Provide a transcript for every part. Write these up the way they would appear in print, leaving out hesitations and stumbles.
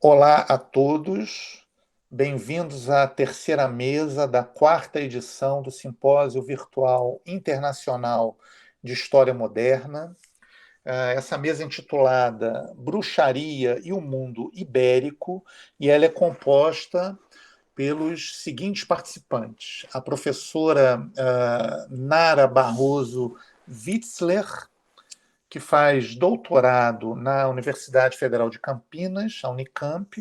Olá a todos, bem-vindos à terceira mesa da quarta edição do Simpósio Virtual Internacional de História Moderna. Essa mesa é intitulada Bruxaria e o Mundo Ibérico, e ela é composta pelos seguintes participantes: a professora Nara Barroso Witzler, que faz doutorado na Universidade Federal de Campinas, a Unicamp,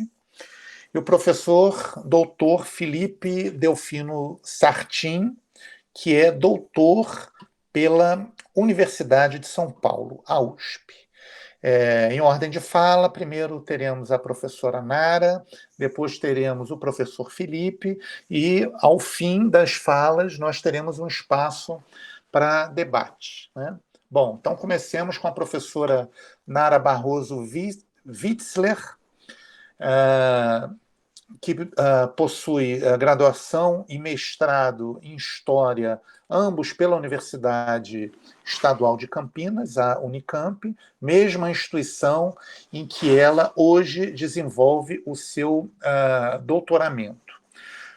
e o professor doutor Felipe Delfino Sartin, que é doutor pela Universidade de São Paulo, a USP. Em ordem de fala, primeiro teremos a professora Nara, depois teremos o professor Felipe, e ao fim das falas nós teremos um espaço para debate, né? Bom, então comecemos com a professora Nara Barroso Witzler, que possui graduação e mestrado em História, ambos pela Universidade Estadual de Campinas, a Unicamp, mesma instituição em que ela hoje desenvolve o seu doutoramento.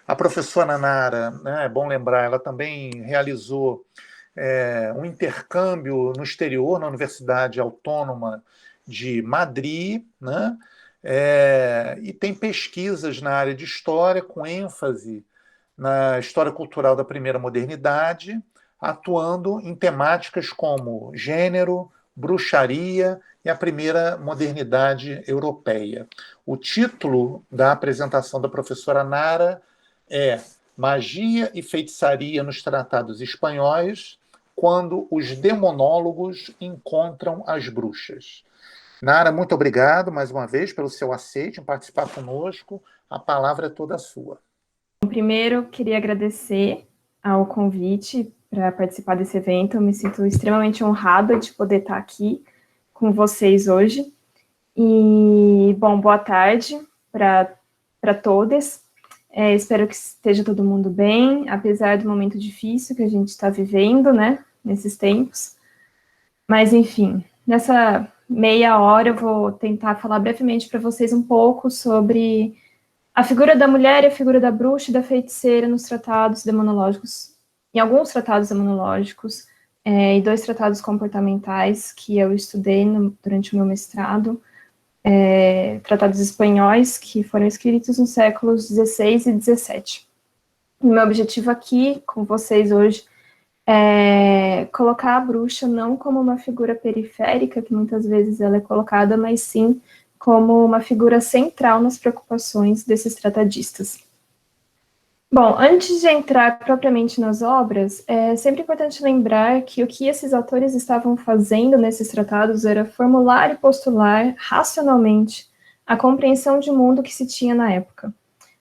A professora Nara, né, é bom lembrar, ela também realizou um intercâmbio no exterior, na Universidade Autônoma de Madrid, né? E tem pesquisas na área de história, com ênfase na história cultural da primeira modernidade, atuando em temáticas como gênero, bruxaria e a primeira modernidade europeia. O título da apresentação da professora Nara é Magia e Feitiçaria nos Tratados Espanhóis, quando os demonólogos encontram as bruxas. Nara, muito obrigado mais uma vez pelo seu aceite em participar conosco. A palavra é toda sua. Primeiro, queria agradecer ao convite para participar desse evento. Eu me sinto extremamente honrada de poder estar aqui com vocês hoje. E, bom, boa tarde para todos. Espero que esteja todo mundo bem, apesar do momento difícil que a gente está vivendo, né, nesses tempos. Mas, enfim, nessa meia hora eu vou tentar falar brevemente para vocês um pouco sobre a figura da mulher e a figura da bruxa e da feiticeira nos tratados demonológicos, em alguns tratados demonológicos, e 2 tratados comportamentais que eu estudei durante o meu mestrado, tratados espanhóis que foram escritos nos séculos XVI e XVII. O meu objetivo aqui com vocês hoje é colocar a bruxa não como uma figura periférica, que muitas vezes ela é colocada, mas sim como uma figura central nas preocupações desses tratadistas. Bom, antes de entrar propriamente nas obras, é sempre importante lembrar que o que esses autores estavam fazendo nesses tratados era formular e postular racionalmente a compreensão de mundo que se tinha na época.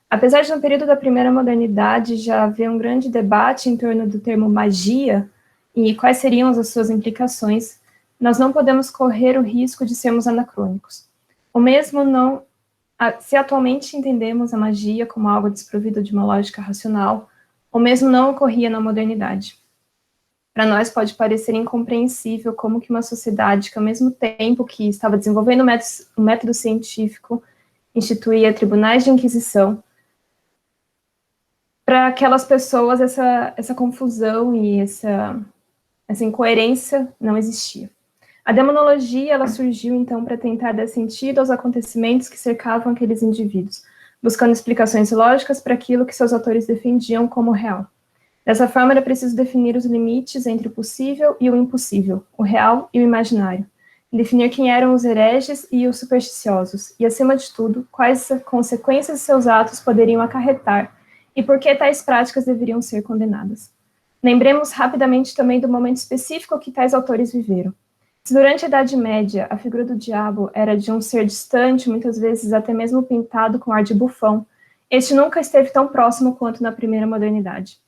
Apesar de no período da primeira modernidade já haver um grande debate em torno do termo magia e quais seriam as suas implicações, nós não podemos correr o risco de sermos anacrônicos. O mesmo não, se atualmente entendemos a magia como algo desprovido de uma lógica racional, o mesmo não ocorria na modernidade. Para nós pode parecer incompreensível como que uma sociedade que ao mesmo tempo que estava desenvolvendo o método científico, instituía tribunais de inquisição, para aquelas pessoas essa confusão e essa incoerência não existia. A demonologia ela surgiu, então, para tentar dar sentido aos acontecimentos que cercavam aqueles indivíduos, buscando explicações lógicas para aquilo que seus autores defendiam como real. Dessa forma, era preciso definir os limites entre o possível e o impossível, o real e o imaginário, definir quem eram os hereges e os supersticiosos, e, acima de tudo, quais consequências de seus atos poderiam acarretar e por que tais práticas deveriam ser condenadas. Lembremos rapidamente também do momento específico que tais autores viveram. Se durante a Idade Média a figura do diabo era de um ser distante, muitas vezes até mesmo pintado com ar de bufão, este nunca esteve tão próximo quanto na primeira modernidade.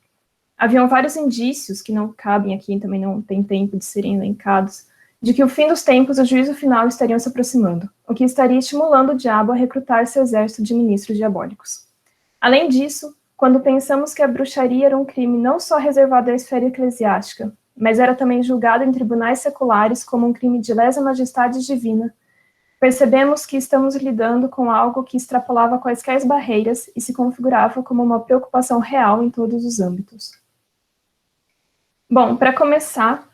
Haviam vários indícios, que não cabem aqui, também não tem tempo de serem elencados, de que o fim dos tempos e o juízo final estariam se aproximando, o que estaria estimulando o diabo a recrutar seu exército de ministros diabólicos. Além disso, quando pensamos que a bruxaria era um crime não só reservado à esfera eclesiástica, mas era também julgado em tribunais seculares como um crime de lesa majestade divina, percebemos que estamos lidando com algo que extrapolava quaisquer barreiras e se configurava como uma preocupação real em todos os âmbitos. Bom, para começar,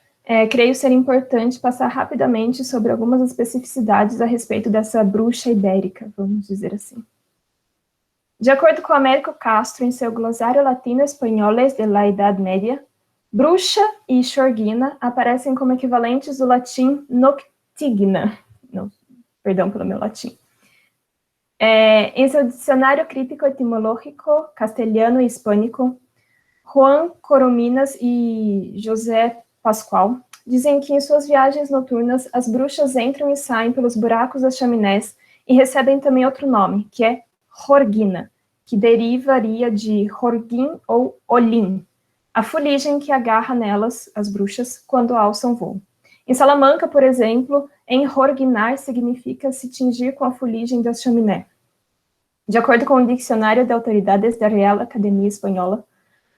creio ser importante passar rapidamente sobre algumas especificidades a respeito dessa bruxa ibérica, vamos dizer assim. De acordo com Américo Castro, em seu Glossário Latino Espanhóles de la Edad Media, bruxa e xorguina aparecem como equivalentes do latim noctigna. Não, perdão pelo meu latim. Em seu dicionário crítico etimológico castelhano e hispânico, Juan Corominas e José Pascoal dizem que em suas viagens noturnas as bruxas entram e saem pelos buracos das chaminés e recebem também outro nome, que é Jorguina, que derivaria de Jorguin ou Olim, a fuligem que agarra nelas, as bruxas, quando alçam voo. Em Salamanca, por exemplo, enjorguinar significa se tingir com a fuligem da chaminé. De acordo com o Dicionário de Autoridades da Real Academia Espanhola,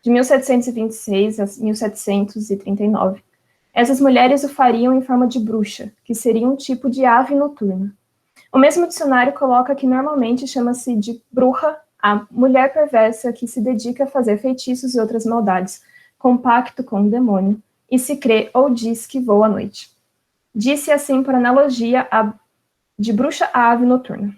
de 1726 a 1739, essas mulheres o fariam em forma de bruxa, que seria um tipo de ave noturna. O mesmo dicionário coloca que normalmente chama-se de bruja a mulher perversa que se dedica a fazer feitiços e outras maldades, com pacto com o demônio, e se crê ou diz que voa à noite. Disse assim por analogia de bruxa a ave noturna.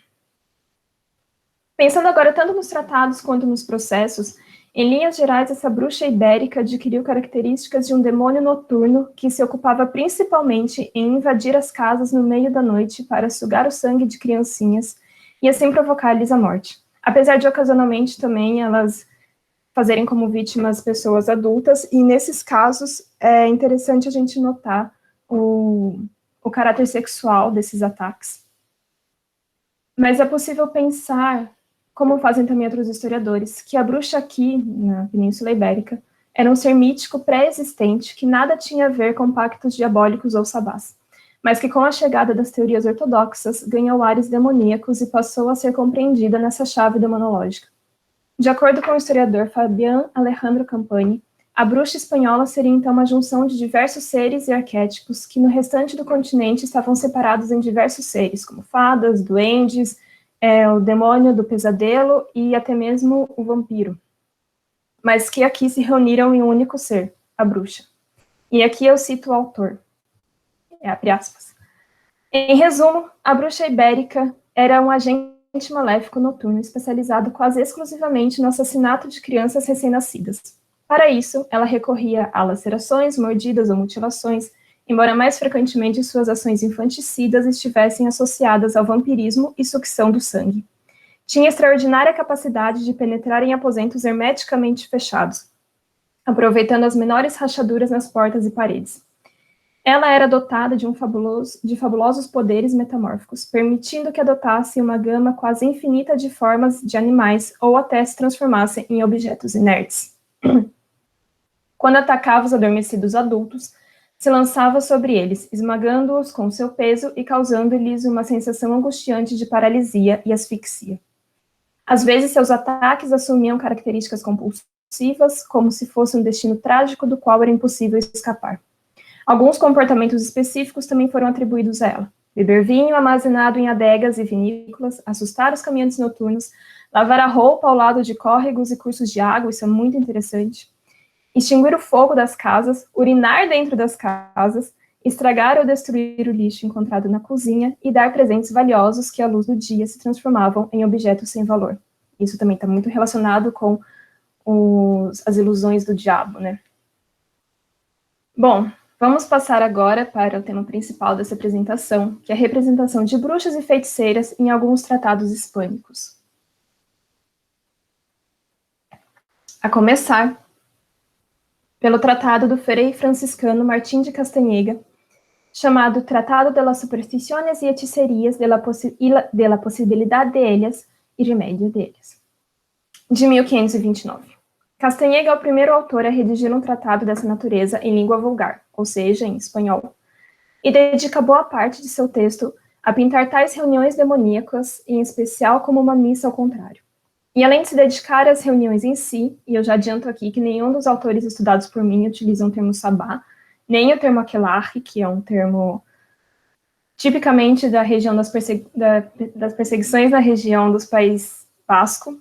Pensando agora tanto nos tratados quanto nos processos, em linhas gerais, essa bruxa ibérica adquiriu características de um demônio noturno que se ocupava principalmente em invadir as casas no meio da noite para sugar o sangue de criancinhas e assim provocar-lhes a morte. Apesar de ocasionalmente também elas fazerem como vítimas pessoas adultas, e nesses casos é interessante a gente notar o caráter sexual desses ataques. Mas é possível pensar, como fazem também outros historiadores, que a bruxa aqui, na Península Ibérica, era um ser mítico pré-existente que nada tinha a ver com pactos diabólicos ou sabás, mas que com a chegada das teorias ortodoxas ganhou ares demoníacos e passou a ser compreendida nessa chave demonológica. De acordo com o historiador Fabián Alejandro Campani, a bruxa espanhola seria então uma junção de diversos seres e arquétipos que no restante do continente estavam separados em diversos seres, como fadas, duendes, o demônio do pesadelo e até mesmo o vampiro, mas que aqui se reuniram em um único ser, a bruxa. E aqui eu cito o autor, abre aspas. Em resumo, a bruxa ibérica era um agente maléfico noturno especializado quase exclusivamente no assassinato de crianças recém-nascidas. Para isso, ela recorria a lacerações, mordidas ou mutilações, embora mais frequentemente suas ações infanticidas estivessem associadas ao vampirismo e sucção do sangue. Tinha extraordinária capacidade de penetrar em aposentos hermeticamente fechados, aproveitando as menores rachaduras nas portas e paredes. Ela era dotada de fabulosos poderes metamórficos, permitindo que adotasse uma gama quase infinita de formas de animais ou até se transformasse em objetos inertes. Quando atacava os adormecidos adultos, se lançava sobre eles, esmagando-os com seu peso e causando-lhes uma sensação angustiante de paralisia e asfixia. Às vezes, seus ataques assumiam características compulsivas, como se fosse um destino trágico do qual era impossível escapar. Alguns comportamentos específicos também foram atribuídos a ela. Beber vinho armazenado em adegas e vinícolas, assustar os caminhantes noturnos, lavar a roupa ao lado de córregos e cursos de água, isso é muito interessante, extinguir o fogo das casas, urinar dentro das casas, estragar ou destruir o lixo encontrado na cozinha e dar presentes valiosos que, à luz do dia, se transformavam em objetos sem valor. Isso também está muito relacionado com as ilusões do diabo, né? Bom, vamos passar agora para o tema principal dessa apresentação, que é a representação de bruxas e feiticeiras em alguns tratados hispânicos. A começar pelo tratado do frei franciscano Martín de Castanhega, chamado Tratado de las Supersticiones y Hechicerías de la Posibilidad de Ellas y Remédio de Ellas, de 1529. Castanhega é o primeiro autor a redigir um tratado dessa natureza em língua vulgar, ou seja, em espanhol, e dedica boa parte de seu texto a pintar tais reuniões demoníacas, em especial como uma missa ao contrário. E além de se dedicar às reuniões em si, e eu já adianto aqui que nenhum dos autores estudados por mim utilizam o termo sabá, nem o termo aquelarre, que é um termo tipicamente da região das perseguições na região dos Países Basco,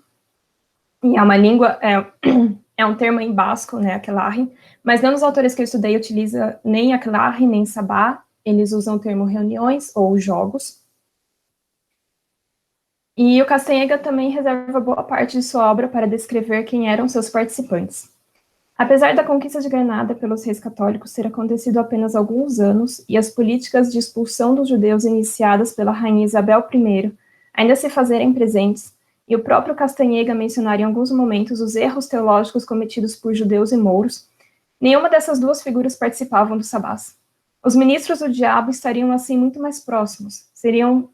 e é uma língua, é um termo em basco, né, aquelarre, mas não nos autores que eu estudei utiliza nem aquelarre, nem sabá, eles usam o termo reuniões ou jogos. E o Castanheda também reserva boa parte de sua obra para descrever quem eram seus participantes. Apesar da conquista de Granada pelos reis católicos ter acontecido apenas alguns anos e as políticas de expulsão dos judeus iniciadas pela rainha Isabel I ainda se fazerem presentes, e o próprio Castanheda mencionar em alguns momentos os erros teológicos cometidos por judeus e mouros, nenhuma dessas duas figuras participavam do sabás. Os ministros do diabo estariam assim muito mais próximos, seriam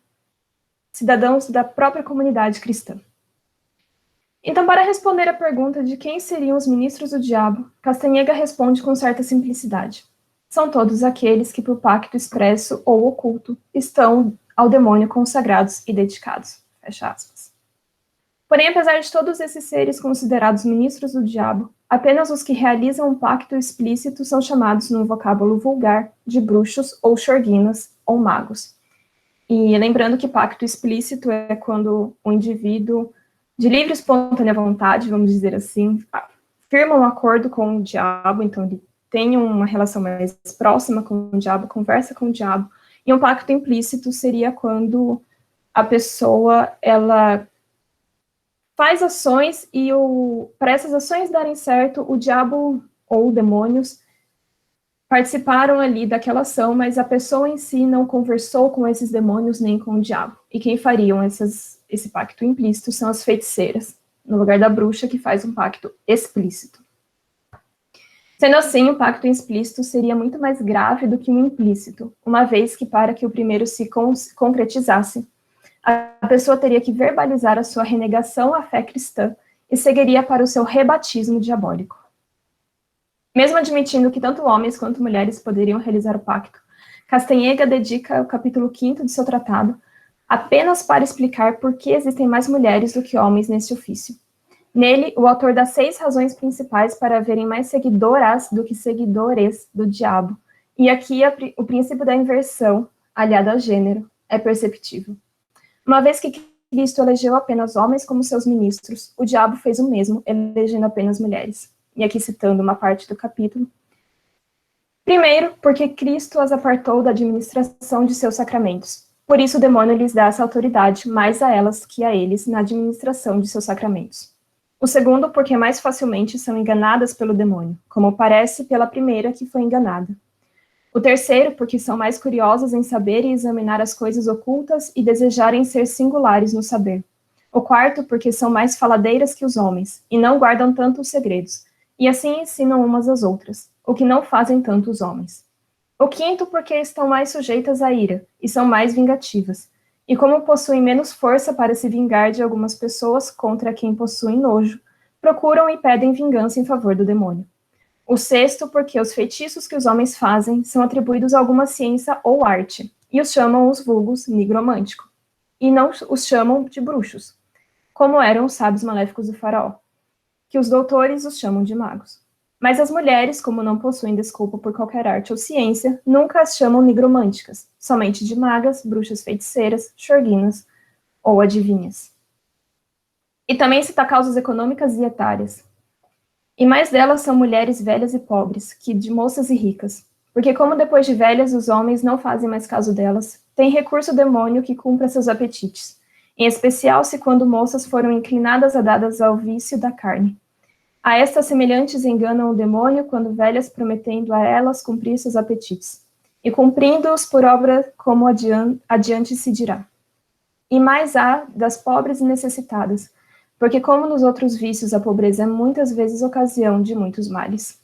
cidadãos da própria comunidade cristã. Então, para responder à pergunta de quem seriam os ministros do diabo, Castanheda responde com certa simplicidade. São todos aqueles que, por pacto expresso ou oculto, estão ao demônio consagrados e dedicados. Fecha aspas. Porém, apesar de todos esses seres considerados ministros do diabo, apenas os que realizam um pacto explícito são chamados, num vocábulo vulgar, de bruxos ou xorguinas ou magos. E lembrando que pacto explícito é quando o indivíduo, de livre e espontânea vontade, vamos dizer assim, firma um acordo com o diabo, então ele tem uma relação mais próxima com o diabo, conversa com o diabo, e um pacto implícito seria quando a pessoa, ela faz ações e para essas ações darem certo, o diabo ou demônios participaram ali daquela ação, mas a pessoa em si não conversou com esses demônios nem com o diabo. E quem fariam esse pacto implícito são as feiticeiras, no lugar da bruxa que faz um pacto explícito. Sendo assim, o pacto explícito seria muito mais grave do que o implícito, uma vez que para que o primeiro se concretizasse, a pessoa teria que verbalizar a sua renegação à fé cristã e seguiria para o seu rebatismo diabólico. Mesmo admitindo que tanto homens quanto mulheres poderiam realizar o pacto, Castanheda dedica o capítulo 5º de seu tratado apenas para explicar por que existem mais mulheres do que homens nesse ofício. Nele, o autor dá 6 razões principais para haverem mais seguidoras do que seguidores do diabo, e aqui o princípio da inversão, aliado ao gênero, é perceptível. Uma vez que Cristo elegeu apenas homens como seus ministros, o diabo fez o mesmo, elegendo apenas mulheres. E aqui citando uma parte do capítulo. Primeiro, porque Cristo as apartou da administração de seus sacramentos. Por isso o demônio lhes dá essa autoridade, mais a elas que a eles, na administração de seus sacramentos. O segundo, porque mais facilmente são enganadas pelo demônio, como parece pela primeira que foi enganada. O terceiro, porque são mais curiosas em saber e examinar as coisas ocultas e desejarem ser singulares no saber. O quarto, porque são mais faladeiras que os homens, e não guardam tanto os segredos, e assim ensinam umas às outras, o que não fazem tanto os homens. O quinto, porque estão mais sujeitas à ira, e são mais vingativas, e como possuem menos força para se vingar de algumas pessoas contra quem possuem nojo, procuram e pedem vingança em favor do demônio. O sexto, porque os feitiços que os homens fazem são atribuídos a alguma ciência ou arte, e os chamam os vulgos nigromântico, e não os chamam de bruxos, como eram os sábios maléficos do faraó, que os doutores os chamam de magos. Mas as mulheres, como não possuem desculpa por qualquer arte ou ciência, nunca as chamam nigromânticas, somente de magas, bruxas feiticeiras, xorguinas ou adivinhas. E também cita causas econômicas e etárias. E mais delas são mulheres velhas e pobres, que de moças e ricas. Porque como depois de velhas os homens não fazem mais caso delas, tem recurso o demônio que cumpra seus apetites, em especial se quando moças foram inclinadas a dadas ao vício da carne. A estas semelhantes enganam o demônio quando velhas prometendo a elas cumprir seus apetites, e cumprindo-os por obra como adiante se dirá. E mais há das pobres e necessitadas, porque como nos outros vícios a pobreza é muitas vezes ocasião de muitos males.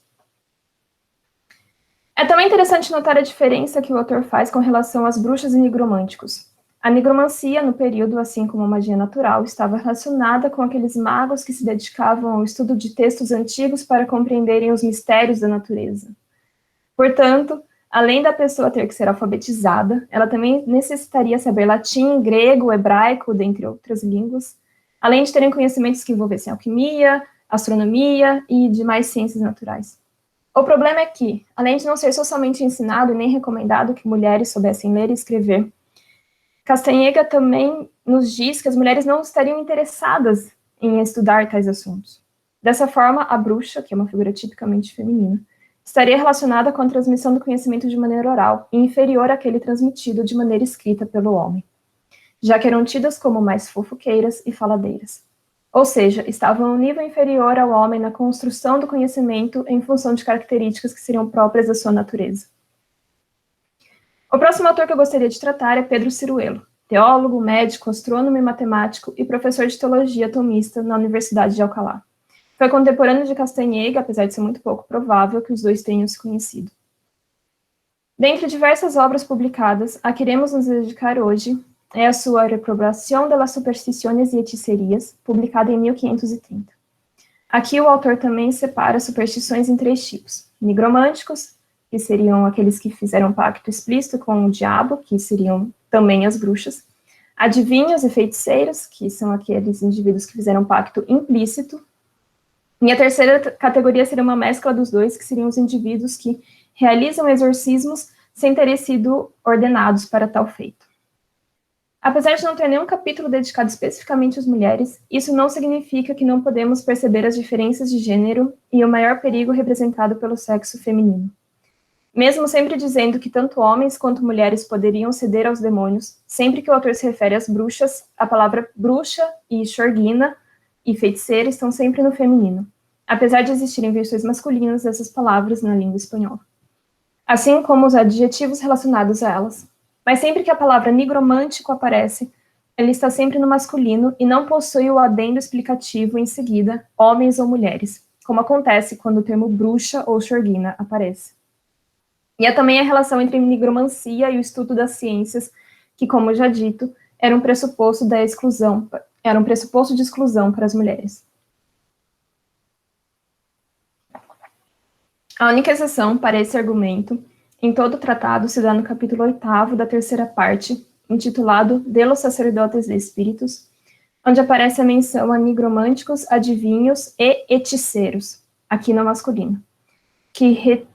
É também interessante notar a diferença que o autor faz com relação às bruxas e nigromânticos. A nigromancia, no período, assim como a magia natural, estava relacionada com aqueles magos que se dedicavam ao estudo de textos antigos para compreenderem os mistérios da natureza. Portanto, além da pessoa ter que ser alfabetizada, ela também necessitaria saber latim, grego, hebraico, dentre outras línguas, além de terem conhecimentos que envolvessem alquimia, astronomia e demais ciências naturais. O problema é que, além de não ser socialmente ensinado e nem recomendado que mulheres soubessem ler e escrever, Castanheda também nos diz que as mulheres não estariam interessadas em estudar tais assuntos. Dessa forma, a bruxa, que é uma figura tipicamente feminina, estaria relacionada com a transmissão do conhecimento de maneira oral e inferior àquele transmitido de maneira escrita pelo homem, já que eram tidas como mais fofoqueiras e faladeiras. Ou seja, estavam a um nível inferior ao homem na construção do conhecimento em função de características que seriam próprias da sua natureza. O próximo autor que eu gostaria de tratar é Pedro Ciruelo, teólogo, médico, astrônomo e matemático e professor de teologia tomista na Universidade de Alcalá. Foi contemporâneo de Castanheda, apesar de ser muito pouco provável que os dois tenham se conhecido. Dentre diversas obras publicadas, a que iremos nos dedicar hoje é a sua Reprobación de las Supersticiones y Hechicerias, publicada em 1530. Aqui o autor também separa superstições em 3 tipos: nigromânticos, que seriam aqueles que fizeram pacto explícito com o diabo, que seriam também as bruxas; adivinhos e feiticeiros, que são aqueles indivíduos que fizeram pacto implícito; e a terceira categoria seria uma mescla dos dois, que seriam os indivíduos que realizam exorcismos sem terem sido ordenados para tal feito. Apesar de não ter nenhum capítulo dedicado especificamente às mulheres, isso não significa que não podemos perceber as diferenças de gênero e o maior perigo representado pelo sexo feminino. Mesmo sempre dizendo que tanto homens quanto mulheres poderiam ceder aos demônios, sempre que o autor se refere às bruxas, a palavra bruxa e xorguina e feiticeira estão sempre no feminino, apesar de existirem versões masculinas dessas palavras na língua espanhola, assim como os adjetivos relacionados a elas. Mas sempre que a palavra nigromântico aparece, ela está sempre no masculino e não possui o adendo explicativo em seguida, homens ou mulheres, como acontece quando o termo bruxa ou xorguina aparece. E há também a relação entre nigromancia e o estudo das ciências, que, como já dito, era um pressuposto de exclusão para as mulheres. A única exceção para esse argumento em todo o tratado se dá no capítulo 8º da terceira parte, intitulado De los sacerdotes de espíritos, onde aparece a menção a nigromânticos, adivinhos e hechiceiros, aqui no masculino, que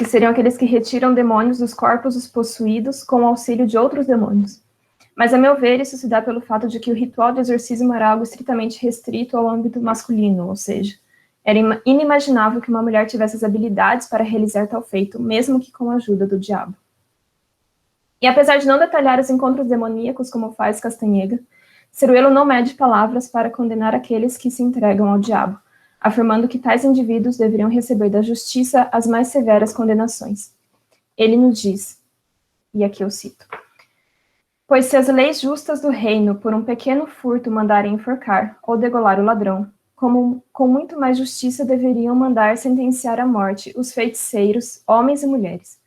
seriam aqueles que retiram demônios dos corpos dos possuídos com o auxílio de outros demônios. Mas, a meu ver, isso se dá pelo fato de que o ritual de exorcismo era algo estritamente restrito ao âmbito masculino, ou seja, era inimaginável que uma mulher tivesse as habilidades para realizar tal feito, mesmo que com a ajuda do diabo. E apesar de não detalhar os encontros demoníacos como faz Castanheda, Ciruelo não mede palavras para condenar aqueles que se entregam ao diabo, afirmando que tais indivíduos deveriam receber da justiça as mais severas condenações. Ele nos diz, e aqui eu cito: pois se as leis justas do reino por um pequeno furto mandarem enforcar ou degolar o ladrão, como com muito mais justiça deveriam mandar sentenciar à morte os feiticeiros, homens e mulheres,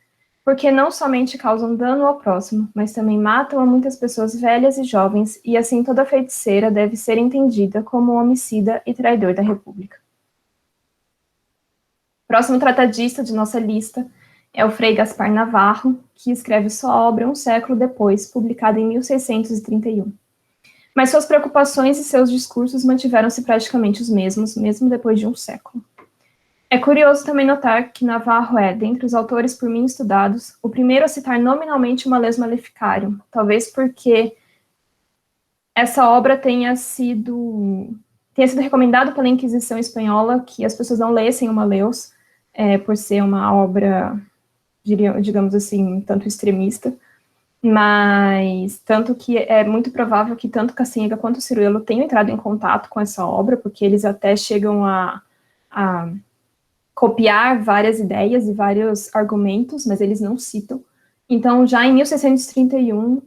porque não somente causam dano ao próximo, mas também matam a muitas pessoas velhas e jovens, e assim toda feiticeira deve ser entendida como homicida e traidor da República. Próximo tratadista de nossa lista é o Frei Gaspar Navarro, que escreve sua obra um século depois, publicada em 1631. Mas suas preocupações e seus discursos mantiveram-se praticamente os mesmos, mesmo depois de um século. É curioso também notar que Navarro é, dentre os autores por mim estudados, o primeiro a citar nominalmente o Malleus Maleficarum, talvez porque essa obra tenha sido recomendado pela Inquisição Espanhola que as pessoas não lessem o Malleus, por ser uma obra, digamos assim, tanto extremista, mas tanto que é muito provável que tanto Castanheda quanto Ciruelo tenham entrado em contato com essa obra, porque eles até chegam a copiar várias ideias e vários argumentos, mas eles não citam. Então, já em 1631,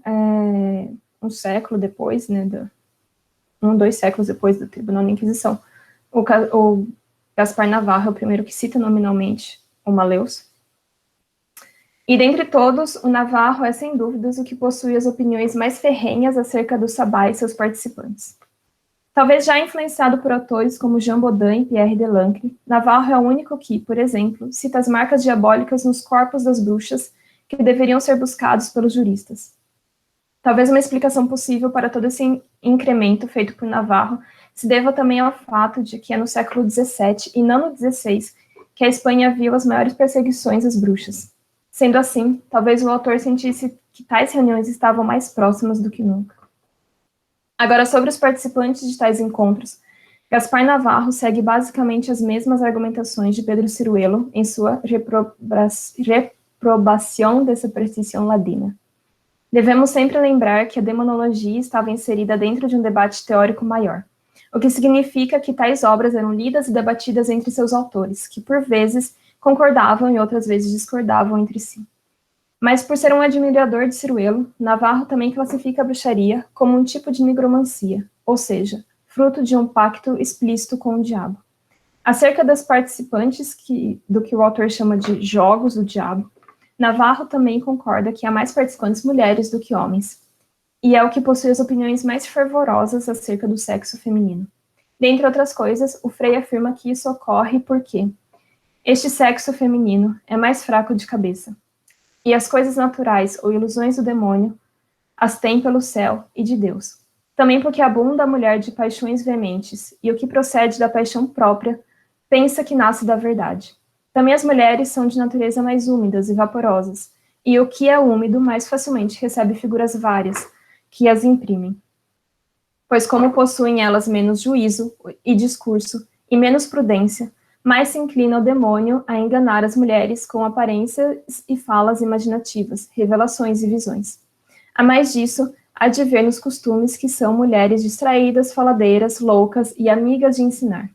um século depois, né, 2 séculos depois do Tribunal da Inquisição, o Gaspar Navarro é o primeiro que cita nominalmente o Malleus. E dentre todos, o Navarro é, sem dúvidas, o que possui as opiniões mais ferrenhas acerca do sabá e seus participantes. Talvez já influenciado por autores como Jean Bodin e Pierre Delancre, Navarro é o único que, por exemplo, cita as marcas diabólicas nos corpos das bruxas que deveriam ser buscados pelos juristas. Talvez uma explicação possível para todo esse incremento feito por Navarro se deva também ao fato de que é no século XVII e não no XVI que a Espanha viu as maiores perseguições às bruxas. Sendo assim, talvez o autor sentisse que tais reuniões estavam mais próximas do que nunca. Agora, sobre os participantes de tais encontros, Gaspar Navarro segue basicamente as mesmas argumentações de Pedro Ciruelo em sua reprobação da superstição ladina. Devemos sempre lembrar que a demonologia estava inserida dentro de um debate teórico maior, o que significa que tais obras eram lidas e debatidas entre seus autores, que por vezes concordavam e outras vezes discordavam entre si. Mas por ser um admirador de Ciruelo, Navarro também classifica a bruxaria como um tipo de nigromancia, ou seja, fruto de um pacto explícito com o diabo. Acerca das participantes do que o autor chama de jogos do diabo, Navarro também concorda que há mais participantes mulheres do que homens, e é o que possui as opiniões mais fervorosas acerca do sexo feminino. Dentre outras coisas, o Frei afirma que isso ocorre porque este sexo feminino é mais fraco de cabeça, e as coisas naturais ou ilusões do demônio as tem pelo céu e de Deus. Também porque abunda a mulher de paixões veementes, e o que procede da paixão própria pensa que nasce da verdade. Também as mulheres são de natureza mais úmidas e vaporosas, e o que é úmido mais facilmente recebe figuras várias, que as imprimem. Pois como possuem elas menos juízo e discurso, e menos prudência, mais se inclina o demônio a enganar as mulheres com aparências e falas imaginativas, revelações e visões. A mais disso, há de ver nos costumes que são mulheres distraídas, faladeiras, loucas e amigas de ensinar.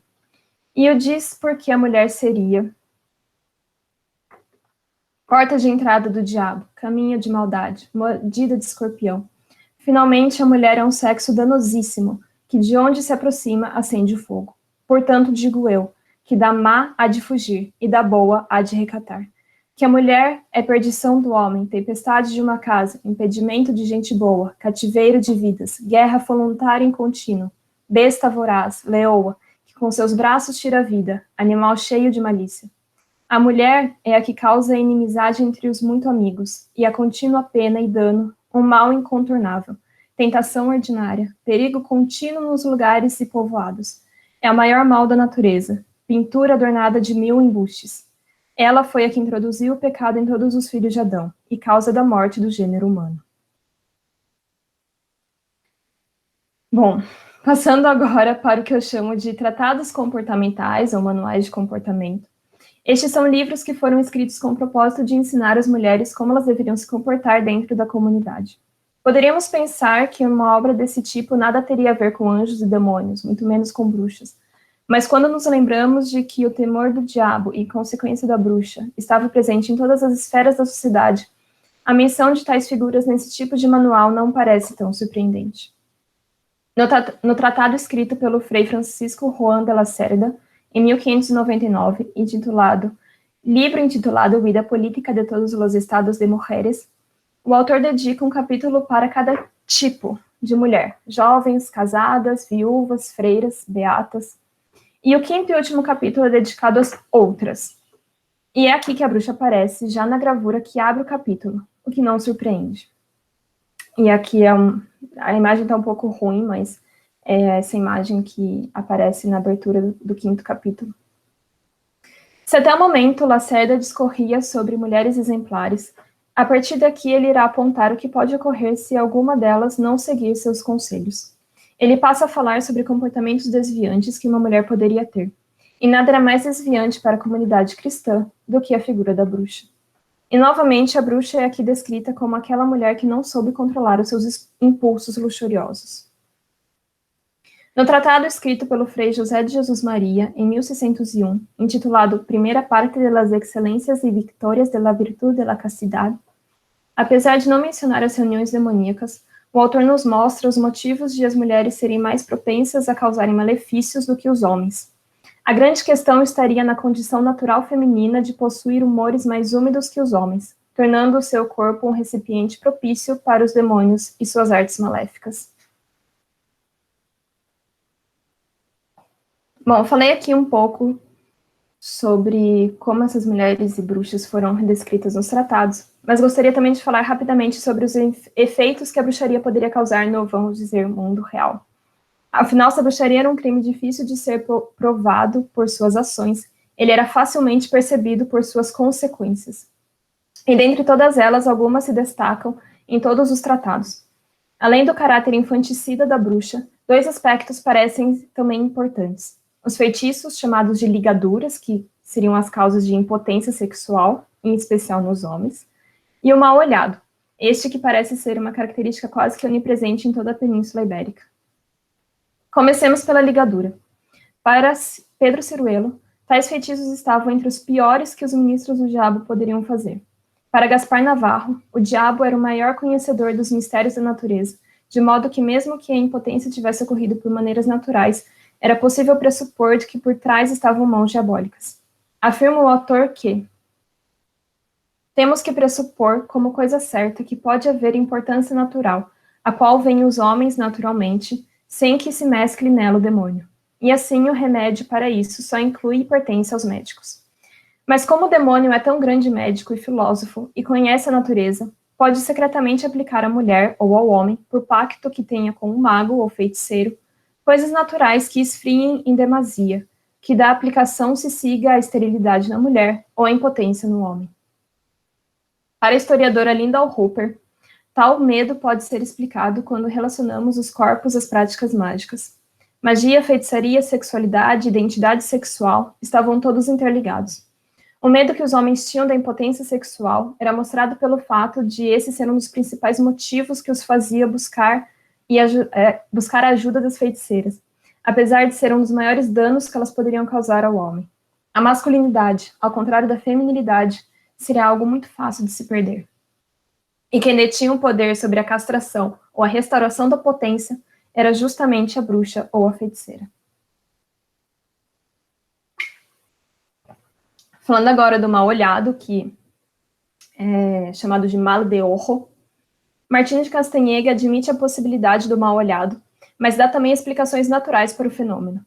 E o diz porque a mulher seria porta de entrada do diabo, caminho de maldade, mordida de escorpião. Finalmente, a mulher é um sexo danosíssimo, que de onde se aproxima acende o fogo. Portanto, digo eu, que da má há de fugir, e da boa há de recatar. Que a mulher é perdição do homem, tempestade de uma casa, impedimento de gente boa, cativeiro de vidas, guerra voluntária e contínua, besta voraz, leoa, que com seus braços tira a vida, animal cheio de malícia. A mulher é a que causa a inimizade entre os muito amigos, e a contínua pena e dano, um mal incontornável, tentação ordinária, perigo contínuo nos lugares e povoados. É o maior mal da natureza, pintura adornada de 1000 embustes. Ela foi a que introduziu o pecado em todos os filhos de Adão, e causa da morte do gênero humano. Bom, passando agora para o que eu chamo de tratados comportamentais ou manuais de comportamento. Estes são livros que foram escritos com o propósito de ensinar as mulheres como elas deveriam se comportar dentro da comunidade. Poderíamos pensar que uma obra desse tipo nada teria a ver com anjos e demônios, muito menos com bruxas. Mas quando nos lembramos de que o temor do diabo e consequência da bruxa estava presente em todas as esferas da sociedade, a menção de tais figuras nesse tipo de manual não parece tão surpreendente. No tratado escrito pelo Frei Francisco Juan de la Cerda, em 1599, livro intitulado Vida Política de Todos os Estados de Mujeres, o autor dedica um capítulo para cada tipo de mulher, jovens, casadas, viúvas, freiras, beatas, e o quinto e último capítulo é dedicado às outras. E é aqui que a bruxa aparece, já na gravura que abre o capítulo, o que não surpreende. E aqui a imagem está um pouco ruim, mas é essa imagem que aparece na abertura do quinto capítulo. Se até o momento Lacerda discorria sobre mulheres exemplares, a partir daqui ele irá apontar o que pode ocorrer se alguma delas não seguir seus conselhos. Ele passa a falar sobre comportamentos desviantes que uma mulher poderia ter, e nada era mais desviante para a comunidade cristã do que a figura da bruxa. E novamente a bruxa é aqui descrita como aquela mulher que não soube controlar os seus impulsos luxuriosos. No tratado escrito pelo Frei José de Jesus Maria, em 1601, intitulado Primeira Parte de las Excelências e Victorias de la Virtud de la Castidad, apesar de não mencionar as reuniões demoníacas, o autor nos mostra os motivos de as mulheres serem mais propensas a causarem malefícios do que os homens. A grande questão estaria na condição natural feminina de possuir humores mais úmidos que os homens, tornando o seu corpo um recipiente propício para os demônios e suas artes maléficas. Bom, eu falei aqui um pouco sobre como essas mulheres e bruxas foram descritas nos tratados, mas gostaria também de falar rapidamente sobre os efeitos que a bruxaria poderia causar no, vamos dizer, mundo real. Afinal, se a bruxaria era um crime difícil de ser provado por suas ações, ele era facilmente percebido por suas consequências. E dentre todas elas, algumas se destacam em todos os tratados. Além do caráter infanticida da bruxa, 2 aspectos parecem também importantes. Os feitiços, chamados de ligaduras, que seriam as causas de impotência sexual, em especial nos homens, e o mal olhado, este que parece ser uma característica quase que onipresente em toda a Península Ibérica. Comecemos pela ligadura. Para Pedro Ciruelo, tais feitiços estavam entre os piores que os ministros do diabo poderiam fazer. Para Gaspar Navarro, o diabo era o maior conhecedor dos mistérios da natureza, de modo que mesmo que a impotência tivesse ocorrido por maneiras naturais, era possível pressupor de que por trás estavam mãos diabólicas. Afirma o autor que temos que pressupor como coisa certa que pode haver importância natural, a qual vem os homens naturalmente, sem que se mescle nela o demônio. E assim o remédio para isso só inclui e pertence aos médicos. Mas como o demônio é tão grande médico e filósofo e conhece a natureza, pode secretamente aplicar à mulher ou ao homem, por pacto que tenha com um mago ou feiticeiro, coisas naturais que esfriem em demasia, que da aplicação se siga a esterilidade na mulher ou a impotência no homem. Para a historiadora Linda Hooper, tal medo pode ser explicado quando relacionamos os corpos às práticas mágicas. Magia, feitiçaria, sexualidade, identidade sexual estavam todos interligados. O medo que os homens tinham da impotência sexual era mostrado pelo fato de esse ser um dos principais motivos que os fazia buscar a ajuda das feiticeiras, apesar de ser um dos maiores danos que elas poderiam causar ao homem. A masculinidade, ao contrário da feminilidade, seria algo muito fácil de se perder. E quem detinha o poder sobre a castração ou a restauração da potência era justamente a bruxa ou a feiticeira. Falando agora do mal olhado, que é chamado de mal de ojo, Martín de Castanheda admite a possibilidade do mal olhado, mas dá também explicações naturais para o fenômeno.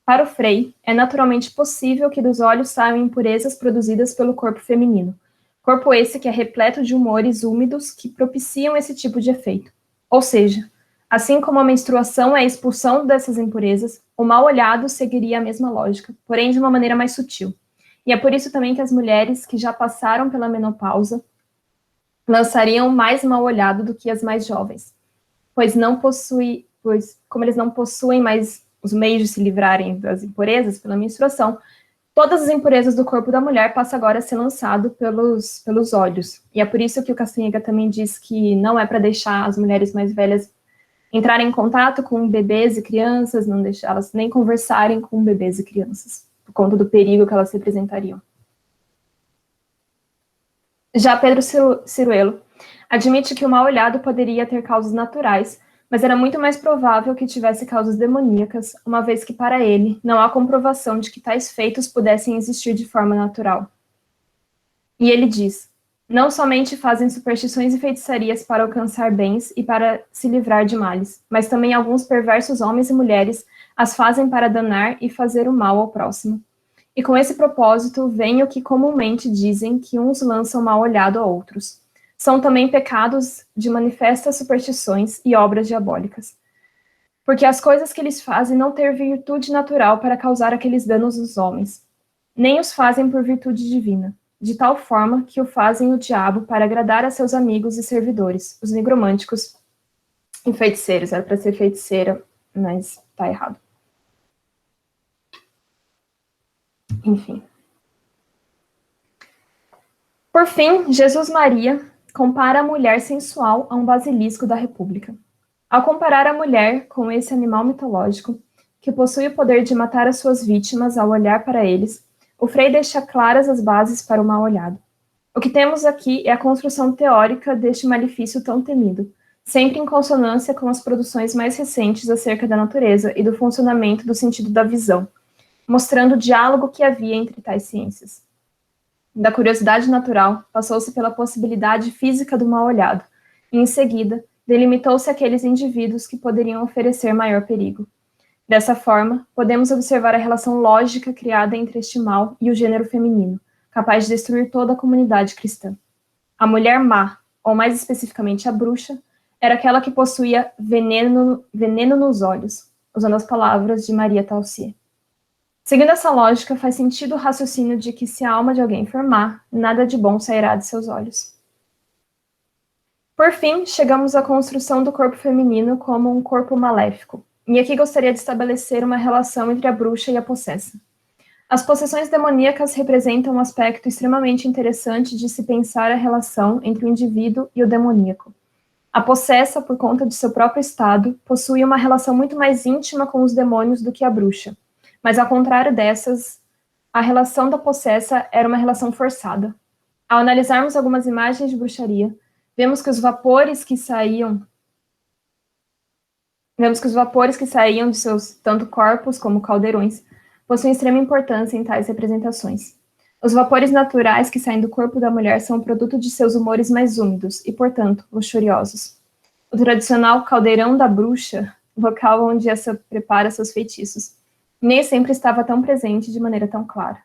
Para o Frei, é naturalmente possível que dos olhos saiam impurezas produzidas pelo corpo feminino, corpo esse que é repleto de humores úmidos que propiciam esse tipo de efeito. Ou seja, assim como a menstruação é a expulsão dessas impurezas, o mal olhado seguiria a mesma lógica, porém de uma maneira mais sutil. E é por isso também que as mulheres que já passaram pela menopausa lançariam mais mal olhado do que as mais jovens, pois como eles não possuem mais os meios de se livrarem das impurezas pela menstruação, todas as impurezas do corpo da mulher passam agora a ser lançado pelos olhos. E é por isso que o Castanheda também diz que não é para deixar as mulheres mais velhas entrarem em contato com bebês e crianças, não deixá-las nem conversarem com bebês e crianças, por conta do perigo que elas representariam. Já Pedro Ciruelo admite que o mal olhado poderia ter causas naturais, mas era muito mais provável que tivesse causas demoníacas, uma vez que, para ele, não há comprovação de que tais feitos pudessem existir de forma natural. E ele diz: não somente fazem superstições e feitiçarias para alcançar bens e para se livrar de males, mas também alguns perversos homens e mulheres as fazem para danar e fazer o mal ao próximo. E com esse propósito vem o que comumente dizem que uns lançam mal olhado a outros. São também pecados de manifestas superstições e obras diabólicas. Porque as coisas que eles fazem não têm virtude natural para causar aqueles danos aos homens, nem os fazem por virtude divina, de tal forma que o fazem o diabo para agradar a seus amigos e servidores, os nigromânticos e feiticeiros. Era para ser feiticeira, mas tá errado. Enfim. Por fim, Jesus Maria compara a mulher sensual a um basilisco da República. Ao comparar a mulher com esse animal mitológico, que possui o poder de matar as suas vítimas ao olhar para eles, o Frei deixa claras as bases para o mal olhado. O que temos aqui é a construção teórica deste malefício tão temido, sempre em consonância com as produções mais recentes acerca da natureza e do funcionamento do sentido da visão, mostrando o diálogo que havia entre tais ciências. Da curiosidade natural, passou-se pela possibilidade física do mal-olhado, e, em seguida, delimitou-se aqueles indivíduos que poderiam oferecer maior perigo. Dessa forma, podemos observar a relação lógica criada entre este mal e o gênero feminino, capaz de destruir toda a comunidade cristã. A mulher má, ou mais especificamente a bruxa, era aquela que possuía veneno nos olhos, usando as palavras de Maria Talsier. Seguindo essa lógica, faz sentido o raciocínio de que se a alma de alguém enfermar, nada de bom sairá de seus olhos. Por fim, chegamos à construção do corpo feminino como um corpo maléfico. E aqui gostaria de estabelecer uma relação entre a bruxa e a possessa. As possessões demoníacas representam um aspecto extremamente interessante de se pensar a relação entre o indivíduo e o demoníaco. A possessa, por conta de seu próprio estado, possui uma relação muito mais íntima com os demônios do que a bruxa. Mas, ao contrário dessas, a relação da possessa era uma relação forçada. Ao analisarmos algumas imagens de bruxaria, vemos que os vapores que saíam de seus tanto corpos como caldeirões possuem extrema importância em tais representações. Os vapores naturais que saem do corpo da mulher são o produto de seus humores mais úmidos e, portanto, luxuriosos. O tradicional caldeirão da bruxa, local onde essa prepara seus feitiços, nem sempre estava tão presente de maneira tão clara.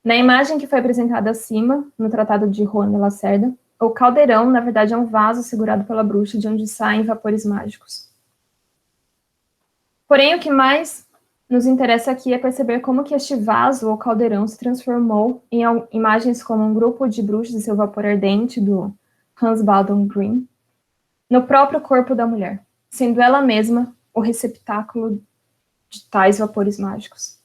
Na imagem que foi apresentada acima, no Tratado de Juan de Lacerda, o caldeirão, na verdade, é um vaso segurado pela bruxa de onde saem vapores mágicos. Porém, o que mais nos interessa aqui é perceber como que este vaso ou caldeirão se transformou em imagens como um grupo de bruxas e seu vapor ardente, do Hans Baldung Green, no próprio corpo da mulher, sendo ela mesma o receptáculo de tais vapores mágicos.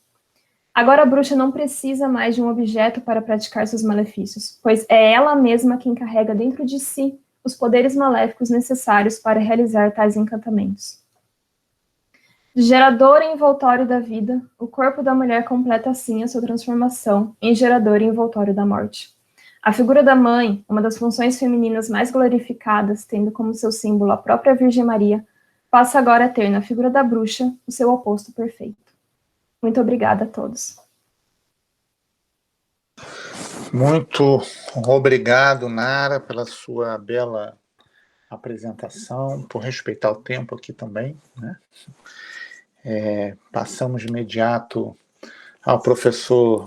Agora a bruxa não precisa mais de um objeto para praticar seus malefícios, pois é ela mesma quem carrega dentro de si os poderes maléficos necessários para realizar tais encantamentos. De gerador e envoltório da vida, o corpo da mulher completa assim a sua transformação em gerador e envoltório da morte. A figura da mãe, uma das funções femininas mais glorificadas, tendo como seu símbolo a própria Virgem Maria, passa agora a ter na figura da bruxa o seu oposto perfeito. Muito obrigada a todos. Muito obrigado, Nara, pela sua bela apresentação, por respeitar o tempo aqui também, né? Passamos de imediato ao professor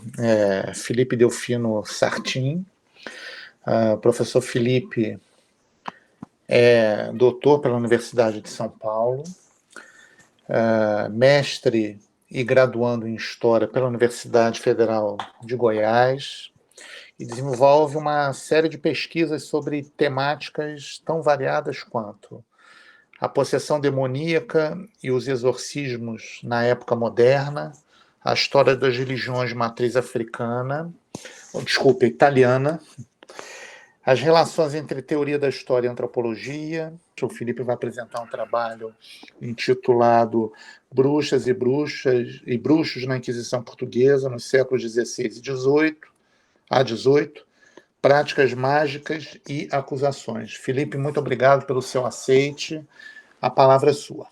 Felipe Delfino Sartin. O professor Felipe é doutor pela Universidade de São Paulo, mestre e graduando em História pela Universidade Federal de Goiás, e desenvolve uma série de pesquisas sobre temáticas tão variadas quanto a possessão demoníaca e os exorcismos na época moderna, a história das religiões de matriz italiana, as relações entre teoria da história e antropologia. O Felipe vai apresentar um trabalho intitulado Bruxas e Bruxos na Inquisição Portuguesa nos séculos XVI e XVIII, práticas mágicas e acusações. Felipe, muito obrigado pelo seu aceite. A palavra é sua.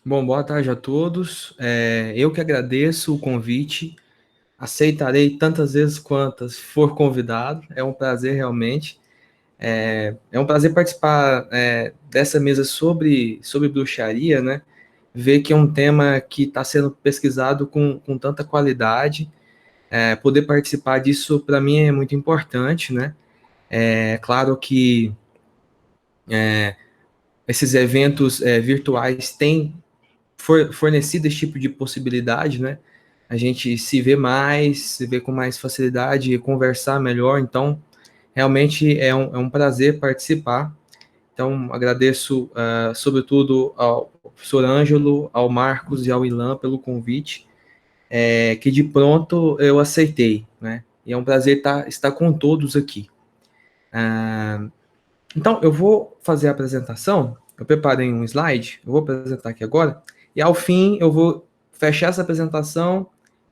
Bom, boa tarde a todos. Eu que agradeço o convite. Aceitarei tantas vezes quantas for convidado. É um prazer realmente. É um prazer participar dessa mesa sobre bruxaria, né? Ver que é um tema que está sendo pesquisado com tanta qualidade. Poder participar disso, para mim, é muito importante, né? É claro que esses eventos virtuais têm fornecido esse tipo de possibilidade, né? A gente se vê com mais facilidade, conversar melhor. Então, realmente é um prazer participar. Então, agradeço, sobretudo, ao professor Ângelo, ao Marcos e ao Ilan pelo convite, que de pronto eu aceitei, né? E é um prazer estar com todos aqui. Então, eu vou fazer a apresentação. Eu preparei um slide, eu vou apresentar aqui agora, e ao fim eu vou fechar essa apresentação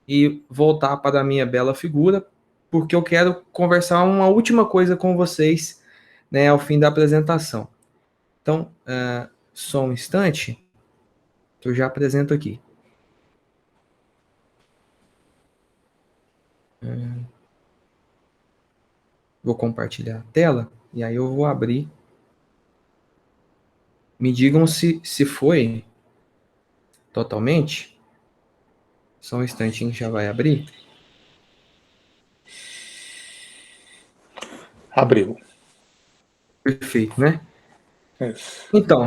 e voltar para a minha bela figura, porque eu quero conversar uma última coisa com vocês, né, ao fim da apresentação. Então, só um instante, que eu já apresento aqui. Vou compartilhar a tela, e aí eu vou abrir. Me digam se foi totalmente. Só um instantinho, já vai abrir. Abriu. Perfeito, né? Isso. Então,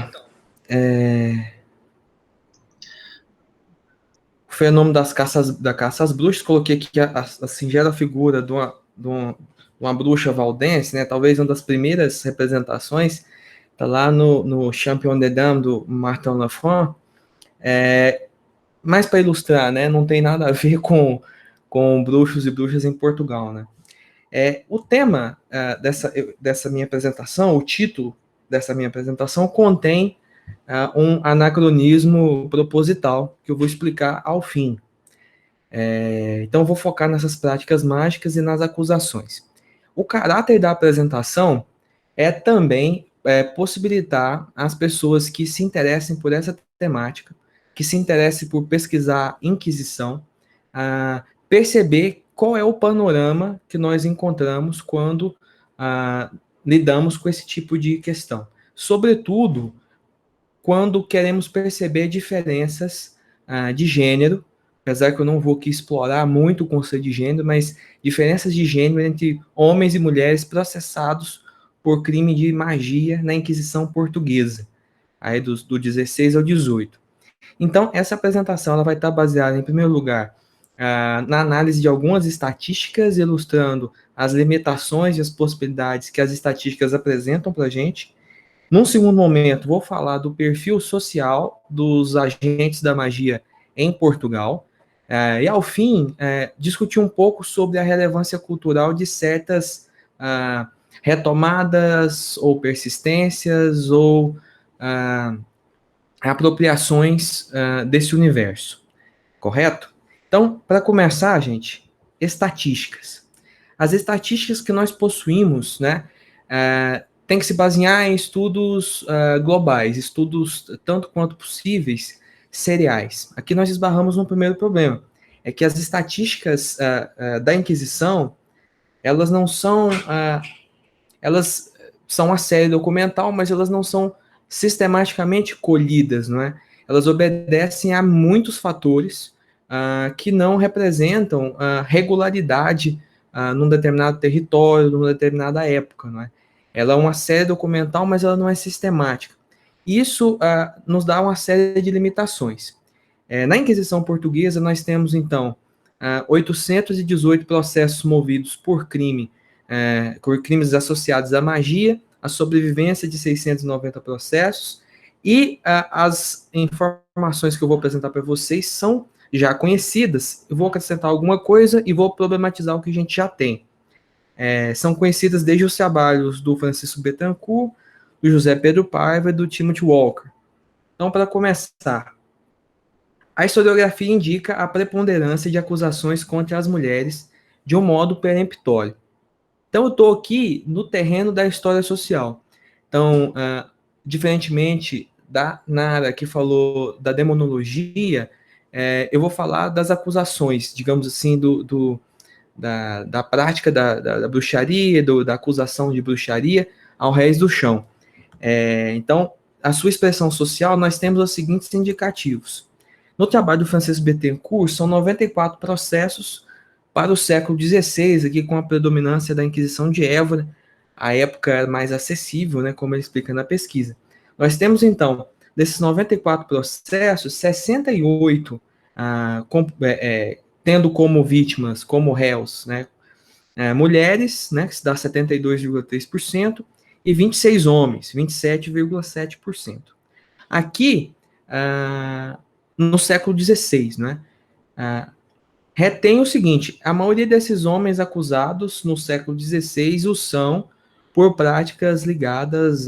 o fenômeno da caça às bruxas. Coloquei aqui a singela figura de uma bruxa valdense, né? Talvez uma das primeiras representações, está lá no Champion des Dames do Martin Lafont. Mas para ilustrar, né? Não tem nada a ver com bruxos e bruxas em Portugal, né? O tema dessa minha apresentação, o título dessa minha apresentação, contém um anacronismo proposital, que eu vou explicar ao fim. Então, eu vou focar nessas práticas mágicas e nas acusações. O caráter da apresentação é também possibilitar às pessoas que se interessem por essa temática, que se interessem por pesquisar Inquisição, perceber qual é o panorama que nós encontramos quando lidamos com esse tipo de questão. Sobretudo, quando queremos perceber diferenças de gênero, apesar que eu não vou aqui explorar muito o conceito de gênero, mas diferenças de gênero entre homens e mulheres processados por crime de magia na Inquisição Portuguesa, aí do 16 ao 18. Então, essa apresentação ela vai estar baseada, em primeiro lugar, na análise de algumas estatísticas, ilustrando as limitações e as possibilidades que as estatísticas apresentam para a gente. Num segundo momento, vou falar do perfil social dos agentes da magia em Portugal. E, ao fim, discutir um pouco sobre a relevância cultural de certas retomadas ou persistências ou apropriações desse universo. Correto? Então, para começar, gente, estatísticas. As estatísticas que nós possuímos, né, tem que se basear em estudos globais, estudos tanto quanto possíveis, seriais. Aqui nós esbarramos no primeiro problema, é que as estatísticas da Inquisição, elas não são, elas são uma série documental, mas elas não são sistematicamente colhidas, não é? Elas obedecem a muitos fatores que não representam regularidade num determinado território, numa determinada época, não é? Ela é uma série documental, mas ela não é sistemática. Isso nos dá uma série de limitações. Na Inquisição Portuguesa, nós temos, então, 818 processos movidos por crimes associados à magia, a sobrevivência de 690 processos, e as informações que eu vou apresentar para vocês são já conhecidas. Eu vou acrescentar alguma coisa e vou problematizar o que a gente já tem. São conhecidas desde os trabalhos do Francisco Bettencourt, do José Pedro Paiva e do Timothy Walker. Então, para começar, a historiografia indica a preponderância de acusações contra as mulheres de um modo peremptório. Então, eu estou aqui no terreno da história social. Então, diferentemente da Nara, que falou da demonologia, eu vou falar das acusações, digamos assim, da prática da bruxaria, da acusação de bruxaria ao réis do chão. Então, a sua expressão social, nós temos os seguintes indicativos. No trabalho do Francisco Bettencourt, são 94 processos para o século XVI, aqui com a predominância da Inquisição de Évora. A época era mais acessível, né, como ele explica na pesquisa. Nós temos, então, desses 94 processos, 68 tendo como vítimas, como réus, né, mulheres, né, que se dá 72,3%, e 26 homens, 27,7%. Aqui, no século XVI, né, retém o seguinte: a maioria desses homens acusados no século XVI o são por práticas ligadas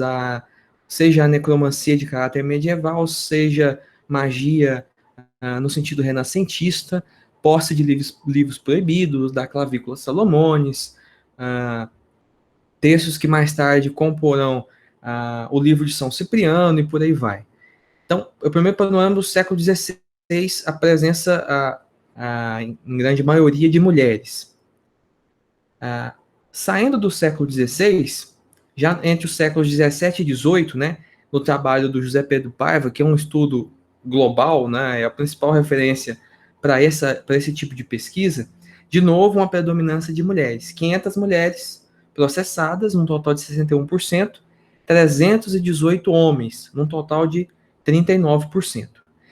seja a necromancia de caráter medieval, seja magia no sentido renascentista, posse de livros proibidos, da clavícula Salomones, textos que mais tarde comporão o livro de São Cipriano e por aí vai. Então, o primeiro panorama do século XVI, a presença, em grande maioria, de mulheres. Saindo do século XVI, já entre os séculos XVII e XVIII, né, no trabalho do José Pedro Paiva, que é um estudo global, né, é a principal referência para esse tipo de pesquisa, de novo, uma predominância de mulheres. 500 mulheres processadas, num total de 61%, 318 homens, num total de 39%.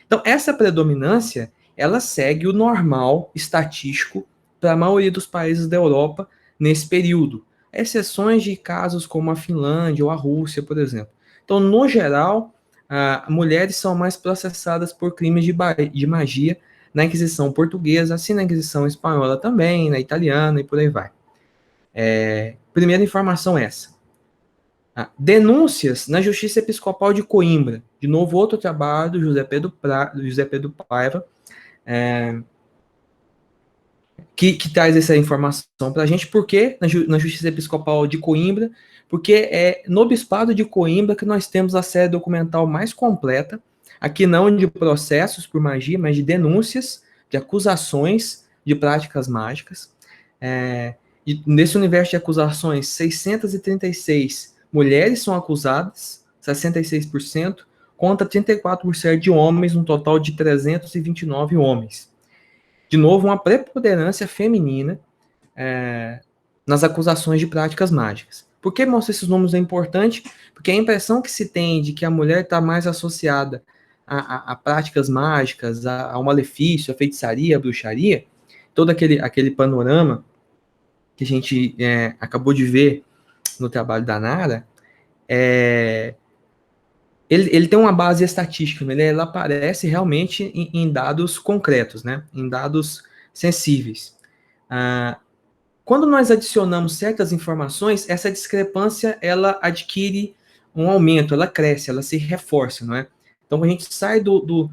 Então, essa predominância, ela segue o normal estatístico para a maioria dos países da Europa nesse período. Exceções de casos como a Finlândia ou a Rússia, por exemplo. Então, no geral, mulheres são mais processadas por crimes de magia na Inquisição portuguesa, assim na Inquisição espanhola também, na italiana e por aí vai. Primeira informação é essa. Denúncias na Justiça Episcopal de Coimbra. De novo, outro trabalho do José Pedro Paiva, que traz essa informação para a gente. Por que na Justiça Episcopal de Coimbra? Porque é no Bispado de Coimbra que nós temos a série documental mais completa, aqui não de processos por magia, mas de denúncias, de acusações de práticas mágicas. E nesse universo de acusações, 636 mulheres são acusadas, 66%, contra 34% de homens, um total de 329 homens. De novo, uma preponderância feminina nas acusações de práticas mágicas. Por que mostrar esses números é importante? Porque a impressão que se tem de que a mulher está mais associada a práticas mágicas, ao malefício, à feitiçaria, à bruxaria, todo aquele panorama que a gente acabou de ver no trabalho da Nara, ele tem uma base estatística, ele aparece realmente em dados concretos, né? Em dados sensíveis. Quando nós adicionamos certas informações, essa discrepância ela adquire um aumento, ela cresce, ela se reforça, não é? Então, a gente sai dos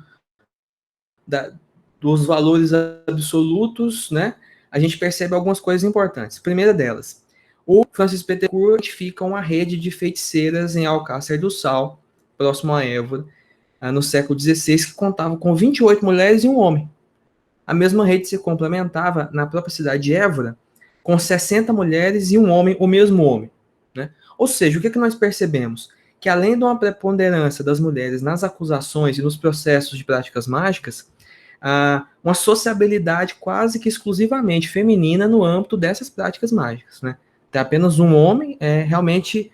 valores absolutos, né? A gente percebe algumas coisas importantes. Primeira delas, o Francis Betancourt identifica uma rede de feiticeiras em Alcácer do Sal, próximo a Évora, no século XVI, que contava com 28 mulheres e um homem. A mesma rede se complementava na própria cidade de Évora, com 60 mulheres e um homem, o mesmo homem. Né? Ou seja, o que nós percebemos? Que além de uma preponderância das mulheres nas acusações e nos processos de práticas mágicas, uma sociabilidade quase que exclusivamente feminina no âmbito dessas práticas mágicas. Né? Tem apenas um homem realmente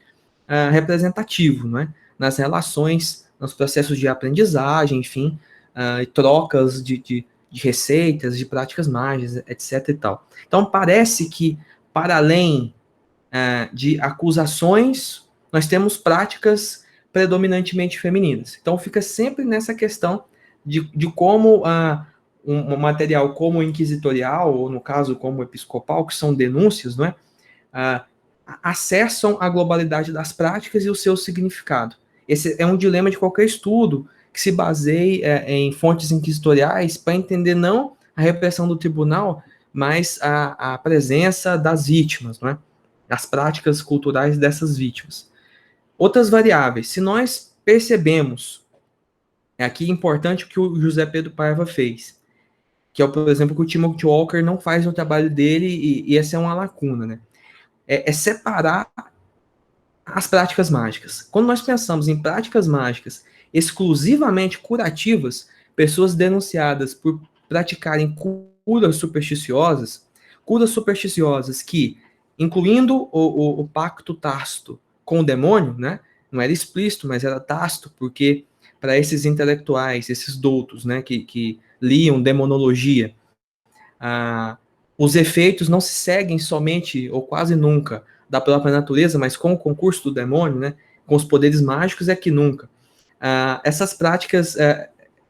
representativo, né? Nas relações, nos processos de aprendizagem, enfim, trocas de receitas, de práticas mágicas, etc. e tal. Então, parece que, para além de acusações, nós temos práticas predominantemente femininas. Então, fica sempre nessa questão de como um material como o inquisitorial, ou no caso como episcopal, que são denúncias, não é? Acessam a globalidade das práticas e o seu significado. Esse é um dilema de qualquer estudo que se baseie em fontes inquisitoriais para entender não a repressão do tribunal, mas a presença das vítimas, não é? As práticas culturais dessas vítimas. Outras variáveis, se nós percebemos, aqui é importante o que o José Pedro Paiva fez, que é, por exemplo, que o Timothy Walker não faz no trabalho dele, e essa é uma lacuna, né? É separar as práticas mágicas. Quando nós pensamos em práticas mágicas exclusivamente curativas, pessoas denunciadas por praticarem curas supersticiosas que, incluindo o pacto tácito com o demônio, né? Não era explícito, mas era tácito, porque para esses intelectuais, esses doutos, né, que liam demonologia, os efeitos não se seguem somente, ou quase nunca, da própria natureza, mas com o concurso do demônio, né, com os poderes mágicos, é que nunca. Essas práticas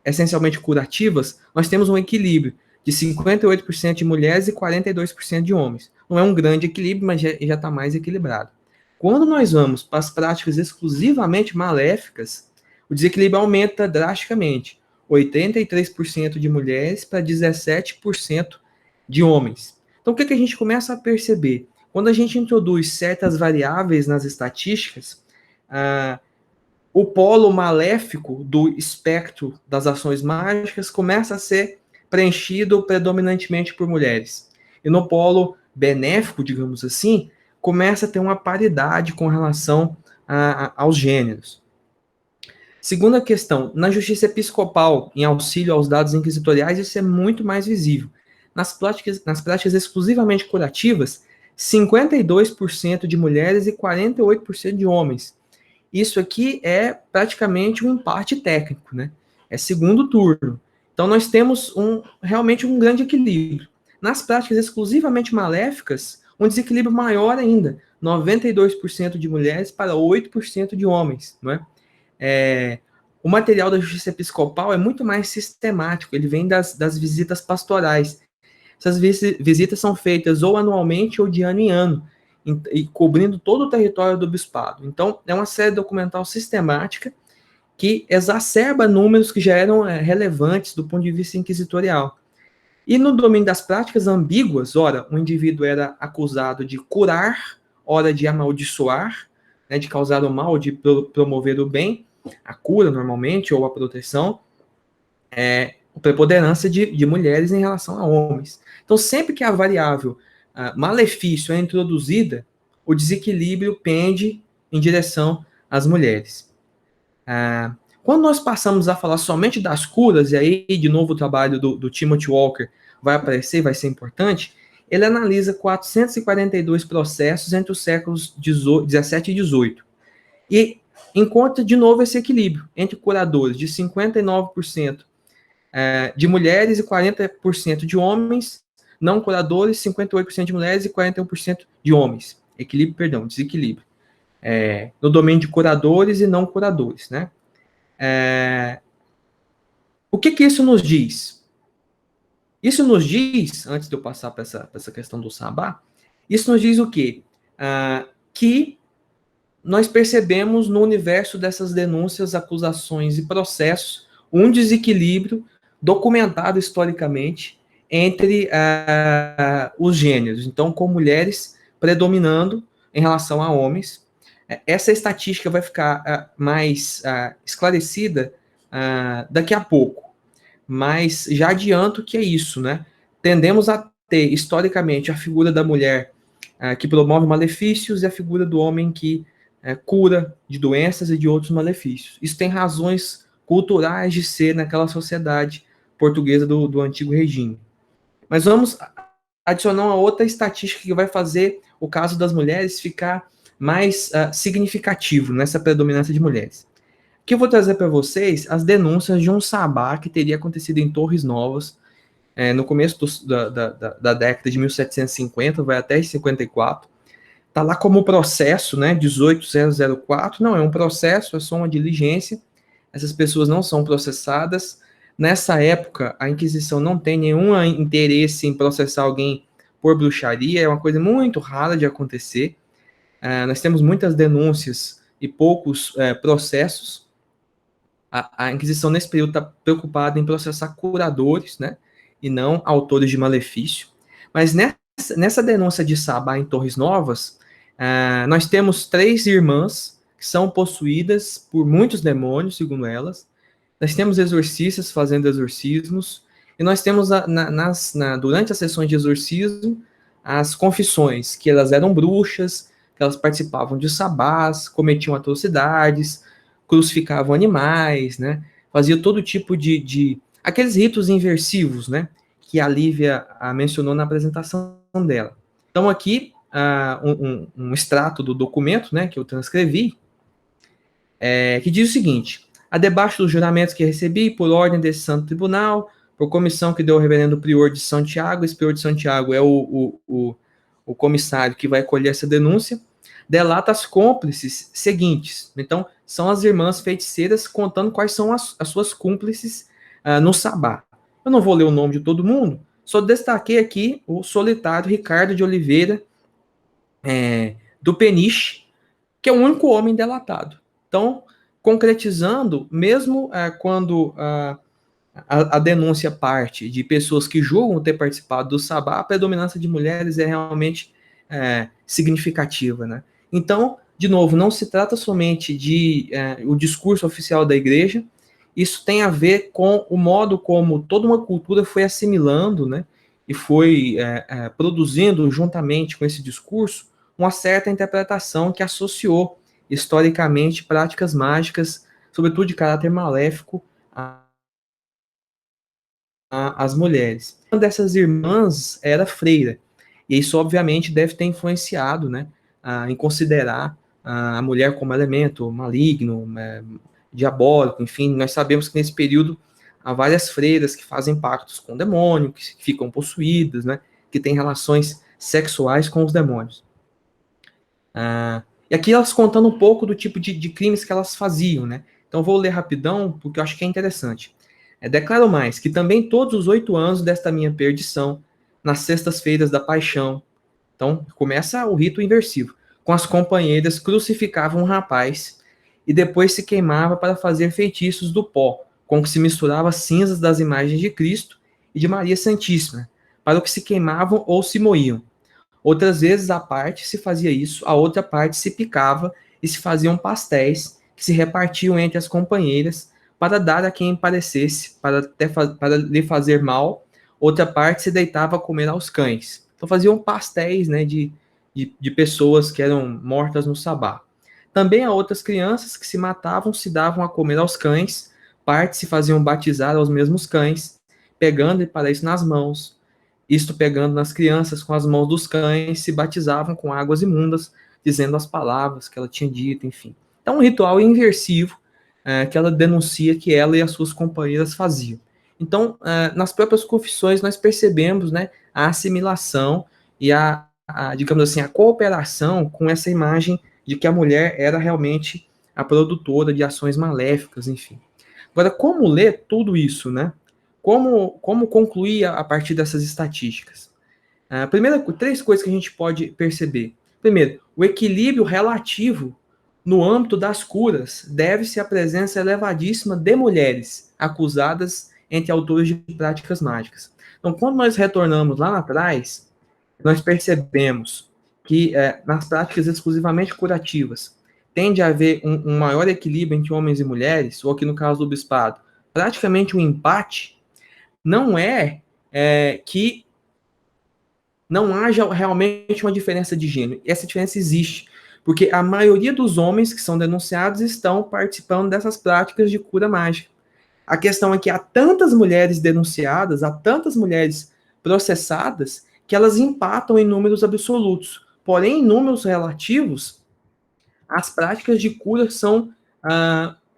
essencialmente curativas, nós temos um equilíbrio de 58% de mulheres e 42% de homens. Não é um grande equilíbrio, mas já está mais equilibrado. Quando nós vamos para as práticas exclusivamente maléficas, o desequilíbrio aumenta drasticamente. 83% de mulheres para 17% de homens. Então, o que a gente começa a perceber? Quando a gente introduz certas variáveis nas estatísticas, o polo maléfico do espectro das ações mágicas começa a ser preenchido predominantemente por mulheres. E no polo benéfico, digamos assim, começa a ter uma paridade com relação aos gêneros. Segunda questão, na justiça episcopal, em auxílio aos dados inquisitoriais, isso é muito mais visível. Nas práticas exclusivamente curativas, 52% de mulheres e 48% de homens. Isso aqui é praticamente um empate técnico, né? É segundo turno. Então, nós temos realmente um grande equilíbrio. Nas práticas exclusivamente maléficas, um desequilíbrio maior ainda, 92% de mulheres para 8% de homens. Não é? O material da justiça episcopal é muito mais sistemático, ele vem das visitas pastorais. Essas visitas são feitas ou anualmente ou de ano em ano, e cobrindo todo o território do bispado. Então, é uma série documental sistemática que exacerba números que já eram relevantes do ponto de vista inquisitorial. E no domínio das práticas ambíguas, ora, o indivíduo era acusado de curar, ora de amaldiçoar, né, de causar o mal, de promover o bem, a cura normalmente, ou a proteção, a preponderância de mulheres em relação a homens. Então, sempre que a variável malefício é introduzida, o desequilíbrio pende em direção às mulheres. Quando nós passamos a falar somente das curas, e aí, de novo, o trabalho do Timothy Walker vai aparecer, vai ser importante, ele analisa 442 processos entre os séculos 17 e 18. E encontra, de novo, esse equilíbrio entre curadores de 59% de mulheres e 40% de homens, não curadores, 58% de mulheres e 41% de homens. Desequilíbrio. No domínio de curadores e não curadores, né? O que isso nos diz? Isso nos diz, antes de eu passar para essa questão do sabá, isso nos diz o quê? Que nós percebemos no universo dessas denúncias, acusações e processos um desequilíbrio documentado historicamente entre os gêneros. Então, com mulheres predominando em relação a homens. Essa estatística vai ficar mais esclarecida daqui a pouco. Mas já adianto que é isso, né? Tendemos a ter, historicamente, a figura da mulher que promove malefícios e a figura do homem que cura de doenças e de outros malefícios. Isso tem razões culturais de ser naquela sociedade portuguesa do antigo regime. Mas vamos adicionar uma outra estatística que vai fazer o caso das mulheres ficar mais significativo nessa predominância de mulheres. Aqui eu vou trazer para vocês as denúncias de um sabá que teria acontecido em Torres Novas, no começo da década de 1750, vai até 54. Está lá como processo, né, 18004, não é um processo, é só uma diligência, essas pessoas não são processadas. Nessa época, a Inquisição não tem nenhum interesse em processar alguém por bruxaria, é uma coisa muito rara de acontecer. Nós temos muitas denúncias e poucos processos. A Inquisição, nesse período, está preocupada em processar curadores, né, e não autores de malefício. Mas nessa denúncia de Sabá em Torres Novas, nós temos 3 irmãs que são possuídas por muitos demônios, segundo elas. Nós temos exorcistas fazendo exorcismos. E nós temos, durante as sessões de exorcismo, as confissões, que elas eram bruxas, que elas participavam de sabás, cometiam atrocidades, crucificavam animais, né? Faziam todo tipo de aqueles ritos inversivos, né? Que a Lívia mencionou na apresentação dela. Então, aqui, um extrato do documento, né, que eu transcrevi, que diz o seguinte: a debaixo dos juramentos que recebi, por ordem desse santo tribunal, por comissão que deu o reverendo prior de Santiago, esse prior de Santiago é o comissário que vai colher essa denúncia, delata as cúmplices seguintes. Então, são as irmãs feiticeiras contando quais são as suas cúmplices no sabá. Eu não vou ler o nome de todo mundo, só destaquei aqui o solitário Ricardo de Oliveira, do Peniche, que é o único homem delatado. Então, concretizando, mesmo quando a denúncia parte de pessoas que julgam ter participado do sabá, a predominância de mulheres é realmente significativa, né? Então, de novo, não se trata somente de o discurso oficial da igreja, isso tem a ver com o modo como toda uma cultura foi assimilando, né, e foi produzindo juntamente com esse discurso uma certa interpretação que associou historicamente práticas mágicas, sobretudo de caráter maléfico, às mulheres. Uma dessas irmãs era freira, e isso obviamente deve ter influenciado, né, em considerar a mulher como elemento maligno, diabólico, enfim. Nós sabemos que nesse período há várias freiras que fazem pactos com o demônio, que ficam possuídas, né? Que têm relações sexuais com os demônios. E aqui elas contando um pouco do tipo de crimes que elas faziam, né? Então vou ler rapidão, porque eu acho que é interessante. Declaro mais, que também todos os 8 anos desta minha perdição, nas sextas-feiras da paixão, então começa o rito inversivo, com as companheiras crucificavam um rapaz e depois se queimava para fazer feitiços do pó, com que se misturava as cinzas das imagens de Cristo e de Maria Santíssima, para o que se queimavam ou se moíam. Outras vezes, a parte se fazia isso, a outra parte se picava e se faziam pastéis que se repartiam entre as companheiras para dar a quem parecesse, para lhe fazer mal. Outra parte se deitava a comer aos cães. Então faziam pastéis, né, de pessoas que eram mortas no sabá. Também há outras crianças que se matavam, se davam a comer aos cães, partes se faziam batizar aos mesmos cães, pegando para isso nas mãos. Isto pegando nas crianças com as mãos dos cães, se batizavam com águas imundas, dizendo as palavras que ela tinha dito, enfim. Então, um ritual inversivo que ela denuncia que ela e as suas companheiras faziam. Então, nas próprias confissões, nós percebemos, né, a assimilação e digamos assim, a cooperação com essa imagem de que a mulher era realmente a produtora de ações maléficas, enfim. Agora, como ler tudo isso, né? Como concluir a partir dessas estatísticas? Primeiro, 3 coisas que a gente pode perceber. Primeiro, o equilíbrio relativo no âmbito das curas deve-se à presença elevadíssima de mulheres acusadas entre autores de práticas mágicas. Então, quando nós retornamos lá atrás, nós percebemos que nas práticas exclusivamente curativas tende a haver um maior equilíbrio entre homens e mulheres, ou aqui no caso do bispado, praticamente um empate. Não é que não haja realmente uma diferença de gênero. Essa diferença existe, porque a maioria dos homens que são denunciados estão participando dessas práticas de cura mágica. A questão é que há tantas mulheres denunciadas, há tantas mulheres processadas, que elas empatam em números absolutos. Porém, em números relativos, as práticas de cura são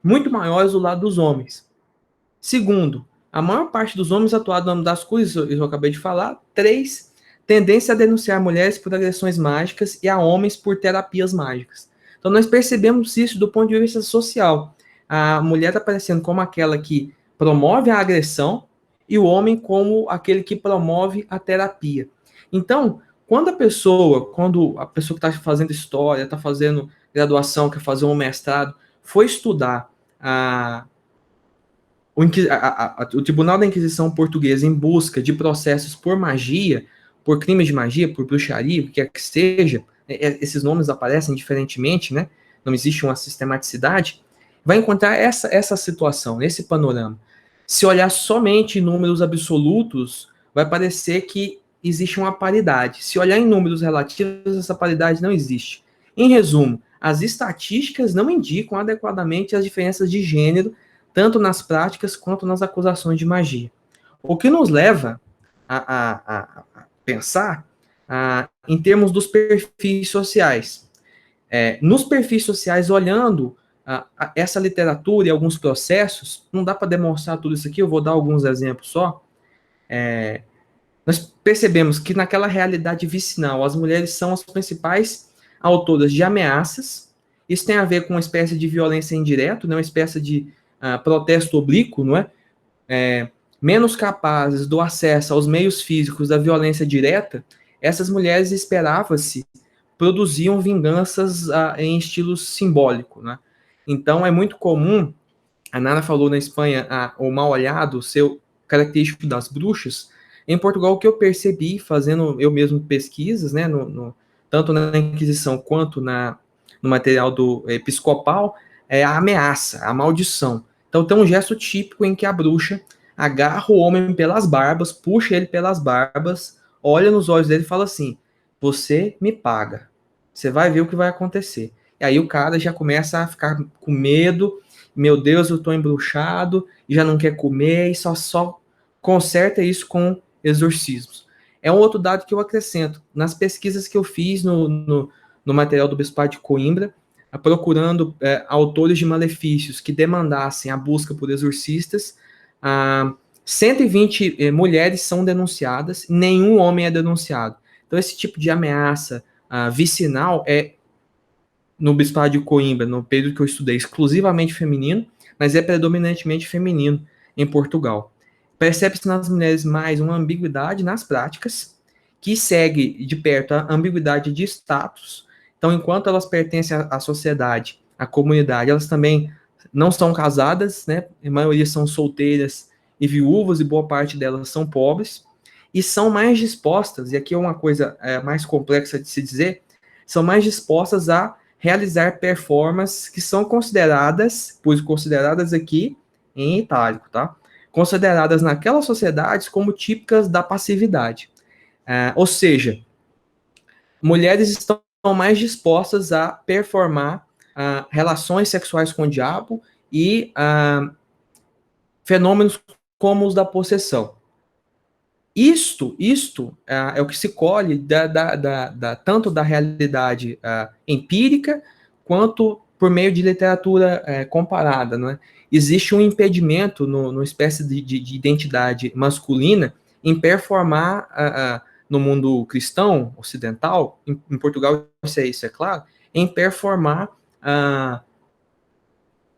muito maiores do lado dos homens. Segundo, a maior parte dos homens atuados no âmbito das curas, eu acabei de falar. 3, tendência a denunciar mulheres por agressões mágicas e a homens por terapias mágicas. Então, nós percebemos isso do ponto de vista social. A mulher aparecendo como aquela que promove a agressão e o homem como aquele que promove a terapia. Então, quando a pessoa que está fazendo história, está fazendo graduação, quer fazer um mestrado, foi estudar o Tribunal da Inquisição Portuguesa em busca de processos por magia, por crimes de magia, por bruxaria, o que quer que seja, esses nomes aparecem diferentemente, né? Não existe uma sistematicidade, vai encontrar essa situação, esse panorama. Se olhar somente em números absolutos, vai parecer que existe uma paridade. Se olhar em números relativos, essa paridade não existe. Em resumo, as estatísticas não indicam adequadamente as diferenças de gênero, tanto nas práticas quanto nas acusações de magia. O que nos leva a pensar em termos dos perfis sociais. Nos perfis sociais, olhando essa literatura e alguns processos, não dá para demonstrar tudo isso aqui, eu vou dar alguns exemplos só. Nós percebemos que naquela realidade vicinal, as mulheres são as principais autoras de ameaças. Isso tem a ver com uma espécie de violência indireta, né, uma espécie de protesto oblíquo, não é? Menos capazes do acesso aos meios físicos da violência direta, essas mulheres, esperava-se, produziam vinganças em estilo simbólico, né? Então, é muito comum, a Nara falou na Espanha, o mal olhado, o seu característico das bruxas. Em Portugal, o que eu percebi, fazendo eu mesmo pesquisas, né, tanto na Inquisição quanto no material do episcopal, é a ameaça, a maldição. Então, tem um gesto típico em que a bruxa agarra o homem pelas barbas, puxa ele pelas barbas, olha nos olhos dele e fala assim: você me paga, você vai ver o que vai acontecer. E aí o cara já começa a ficar com medo, meu Deus, eu estou embruxado, e já não quer comer, e só conserta isso com exorcismos. É um outro dado que eu acrescento. Nas pesquisas que eu fiz no material do Bispado de Coimbra, procurando autores de malefícios que demandassem a busca por exorcistas, 120 mulheres são denunciadas, nenhum homem é denunciado. Então, esse tipo de ameaça vicinal é, no Bispado de Coimbra, no período que eu estudei, exclusivamente feminino, mas é predominantemente feminino em Portugal. Percebe-se nas mulheres mais uma ambiguidade nas práticas, que segue de perto a ambiguidade de status. Então, enquanto elas pertencem à sociedade, à comunidade, elas também não são casadas, né? A maioria são solteiras e viúvas, e boa parte delas são pobres, e são mais dispostas, e aqui é uma coisa mais complexa de se dizer, são mais dispostas a realizar performances que são consideradas, pois consideradas aqui em itálico, tá? Consideradas naquelas sociedades como típicas da passividade. Ou seja, mulheres estão mais dispostas a performar relações sexuais com o diabo e fenômenos como os da possessão. Isto é o que se colhe tanto da realidade empírica quanto por meio de literatura comparada. Não é? Existe um impedimento no espécie de identidade masculina em performar no mundo cristão ocidental, em Portugal isso é claro, em performar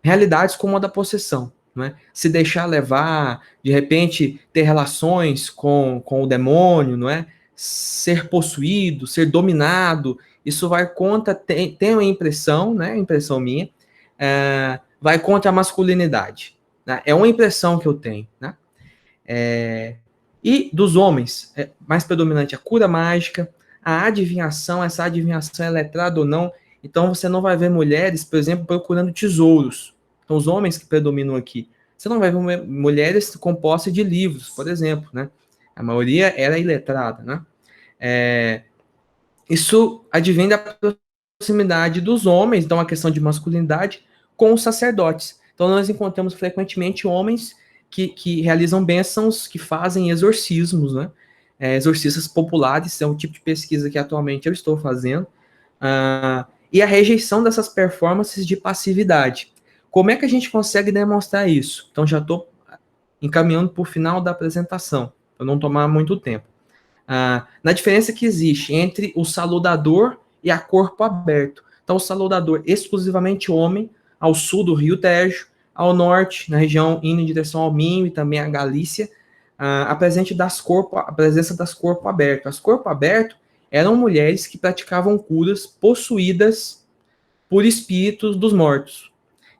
realidades como a da possessão. Não é? Se deixar levar, de repente ter relações com o demônio, não é? Ser possuído, ser dominado, isso vai contra, tem a impressão, né? Impressão minha, vai contra a masculinidade. Né? É uma impressão que eu tenho. Né? E dos homens, mais predominante a cura mágica, a adivinhação, essa adivinhação é letrada ou não, então você não vai ver mulheres, por exemplo, procurando tesouros. Então, os homens que predominam aqui. Você não vai ver mulheres com posse de livros, por exemplo, né? A maioria era iletrada, né? Isso advém da proximidade dos homens, então a questão de masculinidade, com os sacerdotes. Então, nós encontramos frequentemente homens que realizam bênçãos, que fazem exorcismos, né? Exorcistas populares, é um tipo de pesquisa que atualmente eu estou fazendo. E a rejeição dessas performances de passividade. Como é que a gente consegue demonstrar isso? Então, já estou encaminhando para o final da apresentação, para não tomar muito tempo. Na diferença que existe entre o saludador e a corpo aberto. Então, o saludador exclusivamente homem, ao sul do Rio Tejo, ao norte, na região indo em direção ao Minho e também à Galícia, a presença das corpo aberto. As corpo aberto eram mulheres que praticavam curas possuídas por espíritos dos mortos.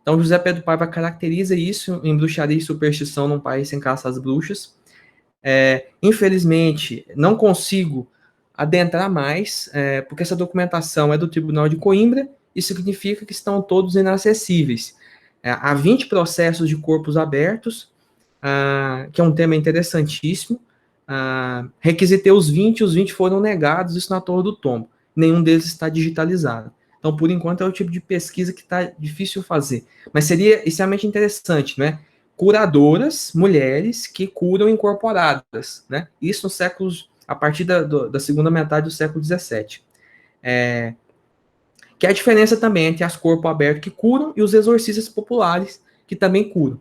Então, José Pedro Paiva caracteriza isso em Bruxaria e Superstição num País Sem Caça às Bruxas. Infelizmente, não consigo adentrar mais, porque essa documentação é do Tribunal de Coimbra, isso significa que estão todos inacessíveis. Há 20 processos de corpos abertos, que é um tema interessantíssimo. Requisitei os 20 foram negados, isso na Torre do Tombo. Nenhum deles está digitalizado. Então, por enquanto, é o tipo de pesquisa que está difícil fazer. Mas seria extremamente interessante, né? Curadoras, mulheres que curam incorporadas, né? Isso nos séculos, a partir da segunda metade do século XVII. Que é a diferença também entre as corpo aberto que curam e os exorcistas populares que também curam.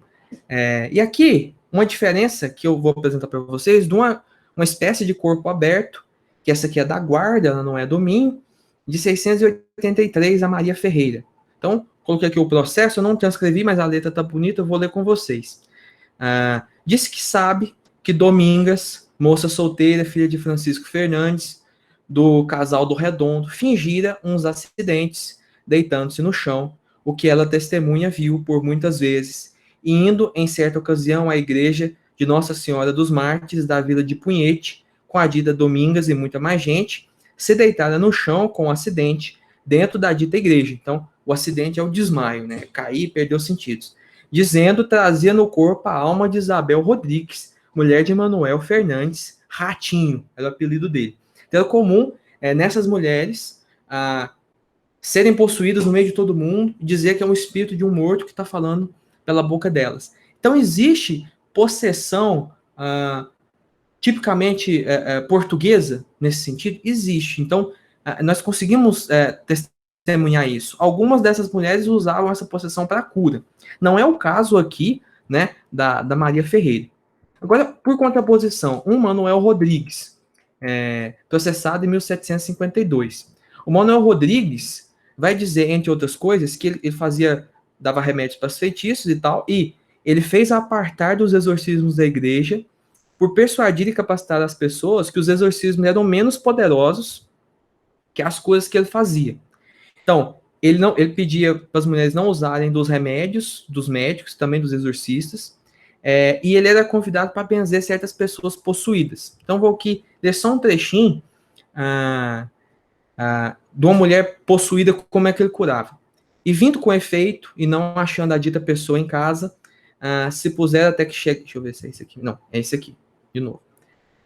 E aqui, uma diferença que eu vou apresentar para vocês de uma espécie de corpo aberto, que essa aqui é da Guarda, ela não é do Minho, de 683, a Maria Ferreira. Então, coloquei aqui o processo, eu não transcrevi, mas a letra tá bonita, eu vou ler com vocês. Disse que sabe que Domingas, moça solteira, filha de Francisco Fernandes, do casal do Redondo, fingira uns acidentes, deitando-se no chão, o que ela testemunha viu por muitas vezes, indo, em certa ocasião, à igreja de Nossa Senhora dos Mártires, da vila de Punhete, com a dita Domingas e muita mais gente, se deitada no chão com um acidente dentro da dita igreja. Então, o acidente é o desmaio, né? Cair e perder os sentidos. Dizendo, trazia no corpo a alma de Isabel Rodrigues, mulher de Manuel Fernandes, Ratinho, era o apelido dele. Então, é comum nessas mulheres serem possuídas no meio de todo mundo e dizer que é um espírito de um morto que está falando pela boca delas. Então, existe possessão tipicamente portuguesa nesse sentido? Existe. Então, nós conseguimos testemunhar isso. Algumas dessas mulheres usavam essa possessão para cura. Não é o caso aqui né, da Maria Ferreira. Agora, por contraposição, um Manuel Rodrigues, processado em 1752. O Manuel Rodrigues vai dizer, entre outras coisas, que ele dava remédios para os feitiços e tal, e ele fez apartar dos exorcismos da igreja por persuadir e capacitar as pessoas que os exorcismos eram menos poderosos que as coisas que ele fazia. Então, ele pedia para as mulheres não usarem dos remédios, dos médicos, também dos exorcistas, e ele era convidado para benzer certas pessoas possuídas. Então, vou aqui ler só um trechinho de uma mulher possuída, como é que ele curava. E vindo com efeito, e não achando a dita pessoa em casa, se puser até que chegue... Deixa eu ver se é esse aqui. Não, é esse aqui, de novo.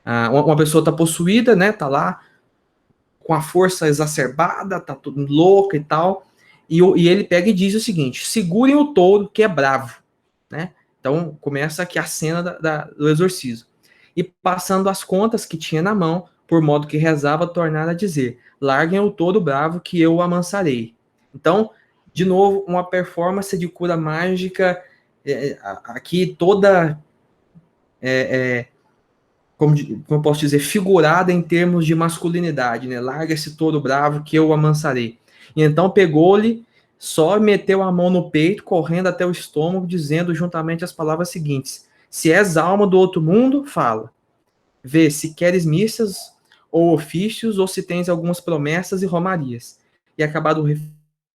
Uma pessoa está possuída, né? Está lá com a força exacerbada, está tudo louca e tal. E ele pega e diz o seguinte: segurem o touro que é bravo, né? Então começa aqui a cena do exorcismo. E passando as contas que tinha na mão, por modo que rezava, tornara a dizer: larguem o touro bravo que eu o amansarei. Então, de novo, uma performance de cura mágica, aqui toda, como eu posso dizer, figurada em termos de masculinidade, né? Larga esse touro bravo que eu o amansarei. E então pegou-lhe, só meteu a mão no peito, correndo até o estômago, dizendo juntamente as palavras seguintes: se és alma do outro mundo, fala. Vê se queres missas ou ofícios, ou se tens algumas promessas e romarias. E acabado o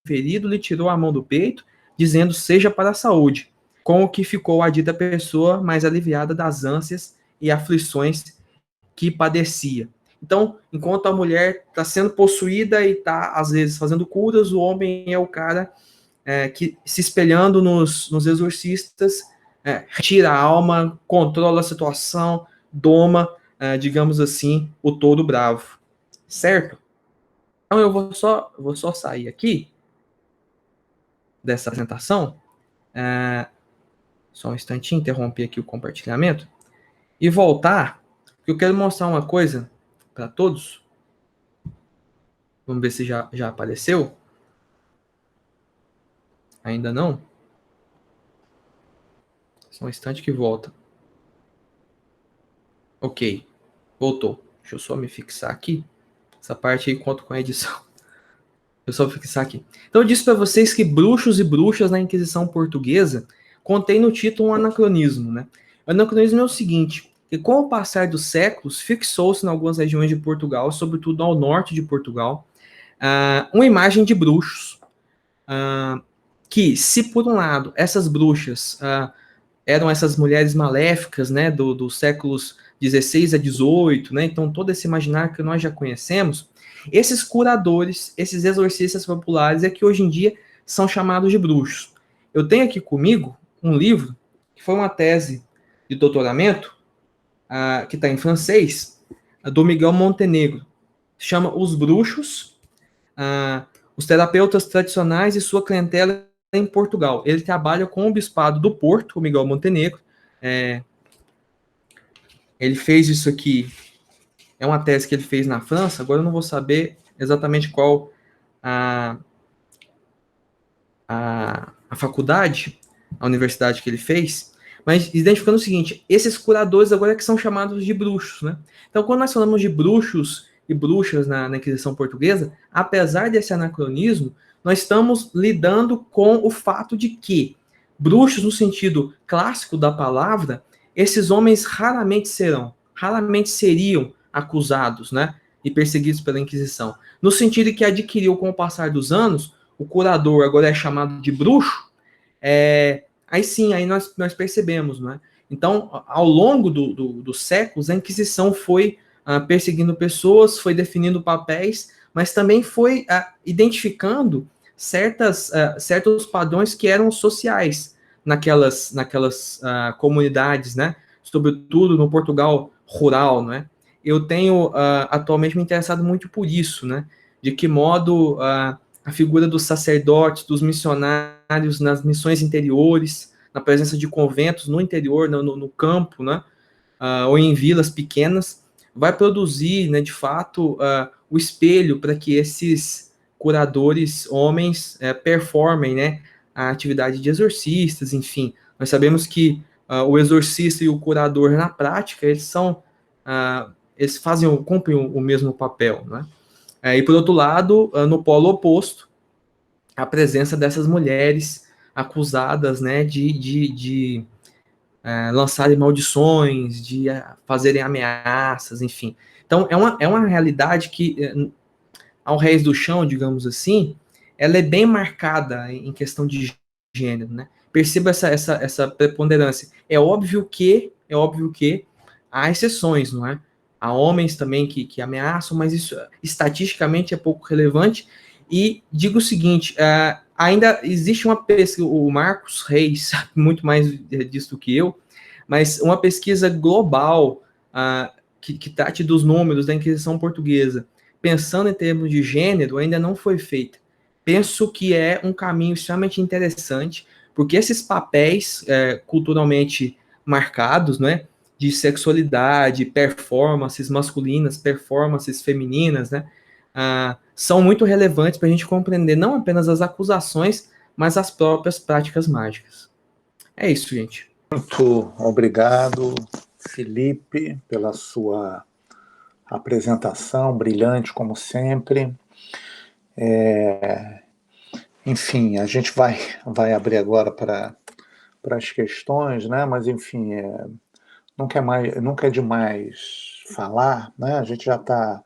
referido, lhe tirou a mão do peito, dizendo: seja para a saúde, com o que ficou a dita pessoa mais aliviada das ânsias e aflições que padecia. Então, enquanto a mulher está sendo possuída e está, às vezes, fazendo curas, o homem é o cara que, se espelhando nos exorcistas, retira a alma, controla a situação, doma, digamos assim, o touro bravo. Certo? Então, eu vou só sair aqui dessa apresentação. Só um instantinho, interromper aqui o compartilhamento. E voltar, porque eu quero mostrar uma coisa para todos. Vamos ver se já apareceu. Ainda não? Só um instante que volta. Ok, voltou. Deixa eu só me fixar aqui. Essa parte aí conto com a edição. Deixa eu só fixar aqui. Então eu disse para vocês que bruxos e bruxas na Inquisição Portuguesa contém no título um anacronismo, né? O anacronismo é o seguinte: que com o passar dos séculos fixou-se em algumas regiões de Portugal, sobretudo ao norte de Portugal, uma imagem de bruxos, que, se por um lado essas bruxas eram essas mulheres maléficas, né, dos séculos 16 a 18, né, então todo esse imaginário que nós já conhecemos, esses curadores, esses exorcistas populares é que hoje em dia são chamados de bruxos. Eu tenho aqui comigo um livro, que foi uma tese de doutoramento, que está em francês, do Miguel Montenegro, chama Os Bruxos, os terapeutas tradicionais e sua clientela em Portugal. Ele trabalha com o Bispado do Porto, o Miguel Montenegro. Ele fez isso aqui, é uma tese que ele fez na França, agora eu não vou saber exatamente qual a faculdade, a universidade que ele fez, mas identificando o seguinte: esses curadores agora é que são chamados de bruxos, né? Então, quando nós falamos de bruxos e bruxas na Inquisição Portuguesa, apesar desse anacronismo, nós estamos lidando com o fato de que bruxos, no sentido clássico da palavra, esses homens raramente seriam acusados, né, e perseguidos pela Inquisição. No sentido que adquiriu, com o passar dos anos, o curador agora é chamado de bruxo, aí sim, aí nós percebemos, né? Então, ao longo dos séculos, a Inquisição foi perseguindo pessoas, foi definindo papéis, mas também foi identificando certos padrões que eram sociais naquelas comunidades, né? Sobretudo no Portugal rural, né? Eu tenho atualmente me interessado muito por isso, né? De que modo a figura dos sacerdotes, dos missionários nas missões interiores, na presença de conventos no interior, no campo, né? Ou em vilas pequenas, vai produzir, né, de fato, o espelho para que esses curadores homens performem, né, a atividade de exorcistas, enfim, Nós sabemos que o exorcista e o curador, na prática, eles cumprem o mesmo papel, né? E por outro lado, no polo oposto, a presença dessas mulheres acusadas, né, de lançarem maldições, de fazerem ameaças, enfim. Então, é uma realidade que, ao Reis do Chão, digamos assim, ela é bem marcada em questão de gênero, né? Perceba essa preponderância. É óbvio que há exceções, não é? Há homens também que ameaçam, mas isso estatisticamente é pouco relevante. E digo o seguinte, ainda existe uma pesquisa, o Marcos Reis sabe muito mais disso do que eu, mas uma pesquisa global que trate dos números da Inquisição Portuguesa, pensando em termos de gênero, ainda não foi feita. Penso que é um caminho extremamente interessante, porque esses papéis culturalmente marcados, né, de sexualidade, performances masculinas, performances femininas, né, são muito relevantes para a gente compreender não apenas as acusações, mas as próprias práticas mágicas. É isso, gente. Muito obrigado, Felipe, pela sua apresentação, brilhante como sempre. Enfim, a gente vai abrir agora para as questões, né? Mas, enfim, nunca é demais falar, né? A gente já está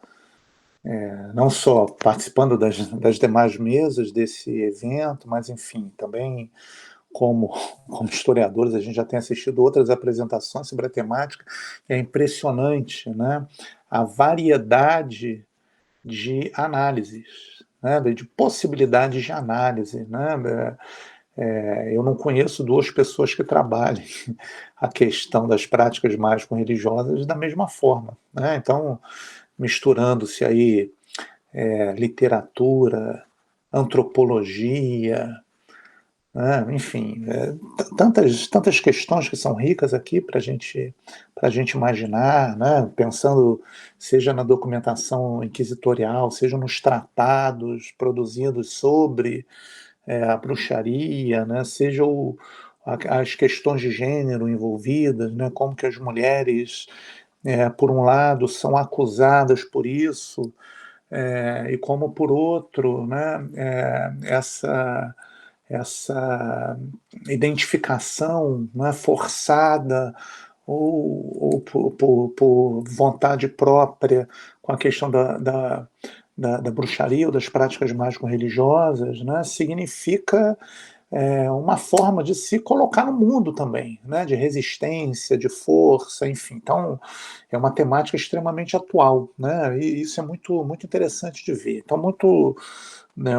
não só participando das demais mesas desse evento, mas, enfim, também como historiadores, a gente já tem assistido outras apresentações sobre a temática. É impressionante, né? A variedade de análises, né? De possibilidades de análise, né? Eu não conheço duas pessoas que trabalhem a questão das práticas mágico-religiosas da mesma forma, né? Então, misturando-se aí literatura, antropologia, né? Enfim, tantas questões que são ricas aqui para a gente imaginar, né? Pensando seja na documentação inquisitorial, seja nos tratados produzidos sobre a bruxaria, né? Seja as questões de gênero envolvidas, né? Como que as mulheres, por um lado, são acusadas por isso, e como, por outro, né? Essa identificação, né, forçada ou por vontade própria com a questão da bruxaria ou das práticas mágico-religiosas, né, significa uma forma de se colocar no mundo também, né, de resistência, de força, enfim. Então, é uma temática extremamente atual, né, e isso é muito, muito interessante de ver. Então,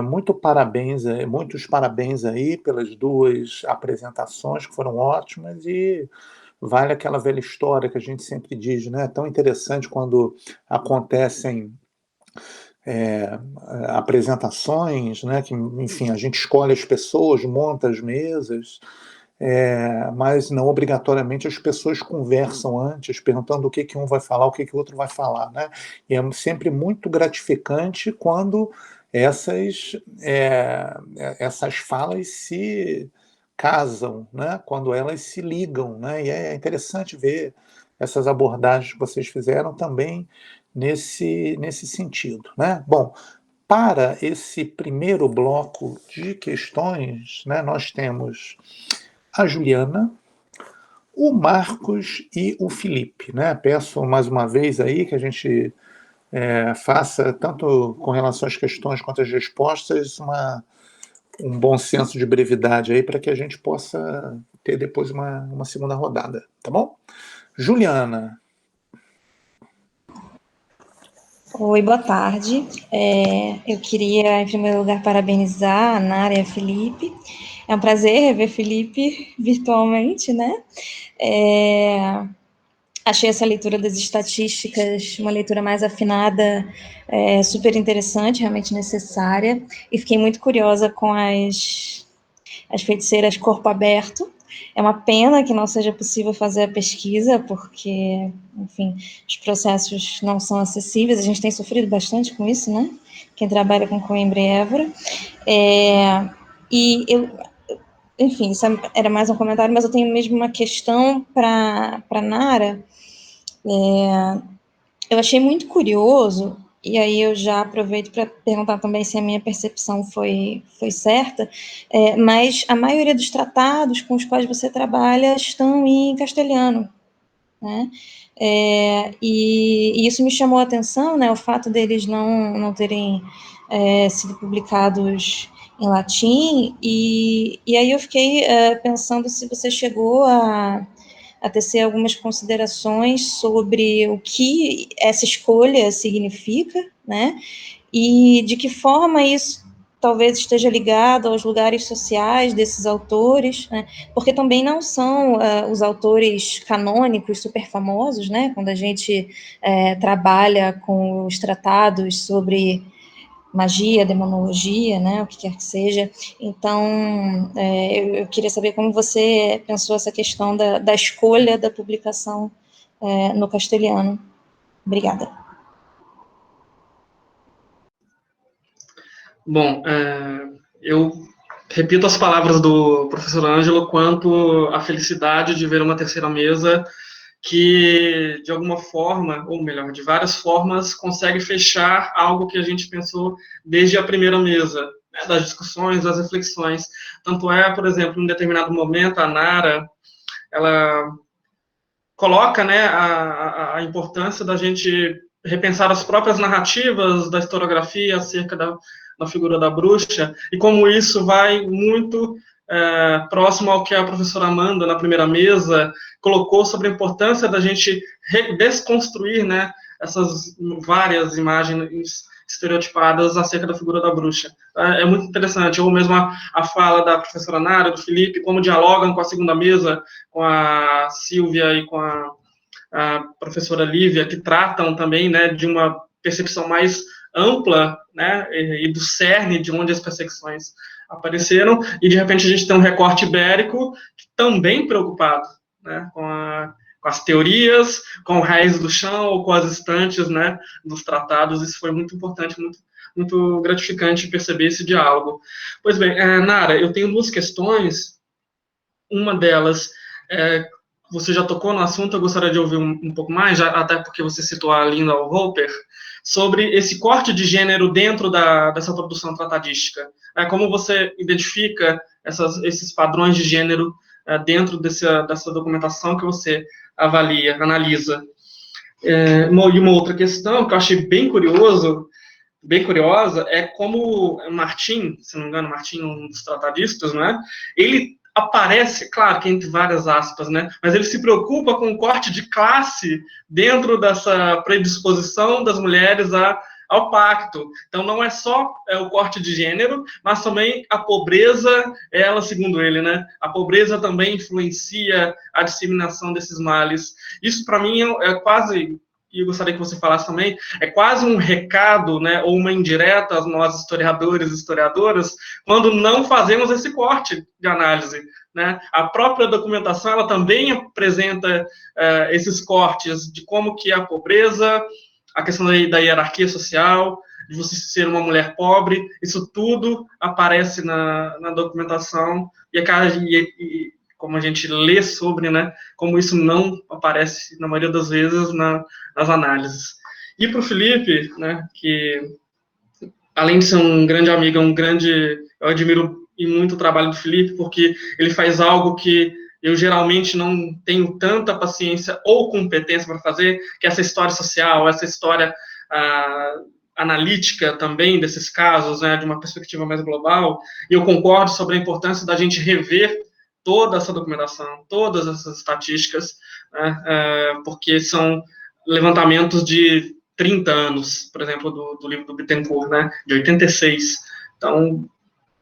muitos parabéns aí pelas duas apresentações que foram ótimas e vale aquela velha história que a gente sempre diz, né? É tão interessante quando acontecem apresentações, né? Que, enfim, a gente escolhe as pessoas, monta as mesas, mas não obrigatoriamente as pessoas conversam antes, perguntando o que um vai falar, o que o outro vai falar, né? E é sempre muito gratificante quando essas falas se casam, né? Quando elas se ligam, né? E é interessante ver essas abordagens que vocês fizeram também nesse sentido, né? Bom, para esse primeiro bloco de questões, né, nós temos a Juliana, o Marcos e o Felipe, né? Peço mais uma vez aí que a gente faça, tanto com relação às questões quanto às respostas, um bom senso de brevidade aí para que a gente possa ter depois uma segunda rodada, tá bom? Juliana. Oi, boa tarde. Eu queria, em primeiro lugar, parabenizar a Nara e a Felipe. É um prazer rever Felipe virtualmente, né? Achei essa leitura das estatísticas uma leitura mais afinada, super interessante, realmente necessária, e fiquei muito curiosa com as feiticeiras corpo aberto. É uma pena que não seja possível fazer a pesquisa, porque, enfim, os processos não são acessíveis, a gente tem sofrido bastante com isso, né? Quem trabalha com Coimbra e Évora. E enfim, isso era mais um comentário, mas eu tenho mesmo uma questão para Nara. Eu achei muito curioso, e aí eu já aproveito para perguntar também se a minha percepção foi certa, mas a maioria dos tratados com os quais você trabalha estão em castelhano, né? E isso me chamou a atenção, né, o fato deles não terem sido publicados em latim, e aí eu fiquei pensando se você chegou a tecer algumas considerações sobre o que essa escolha significa, né, e de que forma isso talvez esteja ligado aos lugares sociais desses autores, né, porque também não são os autores canônicos super famosos, né, quando a gente trabalha com os tratados sobre magia, demonologia, né, o que quer que seja. Então, eu queria saber como você pensou essa questão da escolha da publicação no castelhano. Obrigada. Bom, eu repito as palavras do professor Ângelo quanto à felicidade de ver uma terceira mesa que, de alguma forma, ou melhor, de várias formas, consegue fechar algo que a gente pensou desde a primeira mesa, né, das discussões, das reflexões. Tanto é, por exemplo, em determinado momento, a Nara, ela coloca, né, a importância da gente repensar as próprias narrativas da historiografia acerca da figura da bruxa, e como isso vai muito próximo ao que a professora Amanda, na primeira mesa, colocou sobre a importância da gente desconstruir, né, essas várias imagens estereotipadas acerca da figura da bruxa. É muito interessante, ou mesmo a fala da professora Nara, do Felipe, como dialogam com a segunda mesa, com a Silvia e com a professora Lívia, que tratam também, né, de uma percepção mais ampla, né, e do cerne de onde as perseguições apareceram, e de repente a gente tem um recorte ibérico também preocupado, né, com as teorias, com o raiz do chão, ou com as estantes, né, dos tratados. Isso foi muito importante, muito gratificante perceber esse diálogo. Pois bem, Nara, eu tenho duas questões. Uma delas, você já tocou no assunto, eu gostaria de ouvir um pouco mais, até porque você citou a Linda Hopper, sobre esse corte de gênero dentro dessa produção tratadística. Como você identifica esses padrões de gênero dentro dessa documentação que você avalia, analisa. E uma outra questão que eu achei bem curiosa, é como Martin, se não me engano, Martin, um dos tratadistas, né, ele aparece, claro que entre várias aspas, né, mas ele se preocupa com o corte de classe dentro dessa predisposição das mulheres ao pacto. Então, não é só o corte de gênero, mas também a pobreza, segundo ele, né, a pobreza também influencia a disseminação desses males. Isso, para mim, é quase, e eu gostaria que você falasse também, é quase um recado, né, ou uma indireta a nós historiadores e historiadoras, quando não fazemos esse corte de análise, né? A própria documentação, ela também apresenta esses cortes de como que a pobreza, a questão da hierarquia social, de você ser uma mulher pobre, isso tudo aparece na documentação, e como a gente lê sobre, né, como isso não aparece, na maioria das vezes, nas análises. E para o Felipe, né, que, além de ser um grande amigo, eu admiro e muito o trabalho do Felipe, porque ele faz algo que eu geralmente não tenho tanta paciência ou competência para fazer, que é essa história social, essa história analítica também desses casos, né, de uma perspectiva mais global, e eu concordo sobre a importância da gente rever toda essa documentação, todas essas estatísticas, né, porque são levantamentos de 30 anos, por exemplo, do livro do Bittencourt, né, de 86. Então,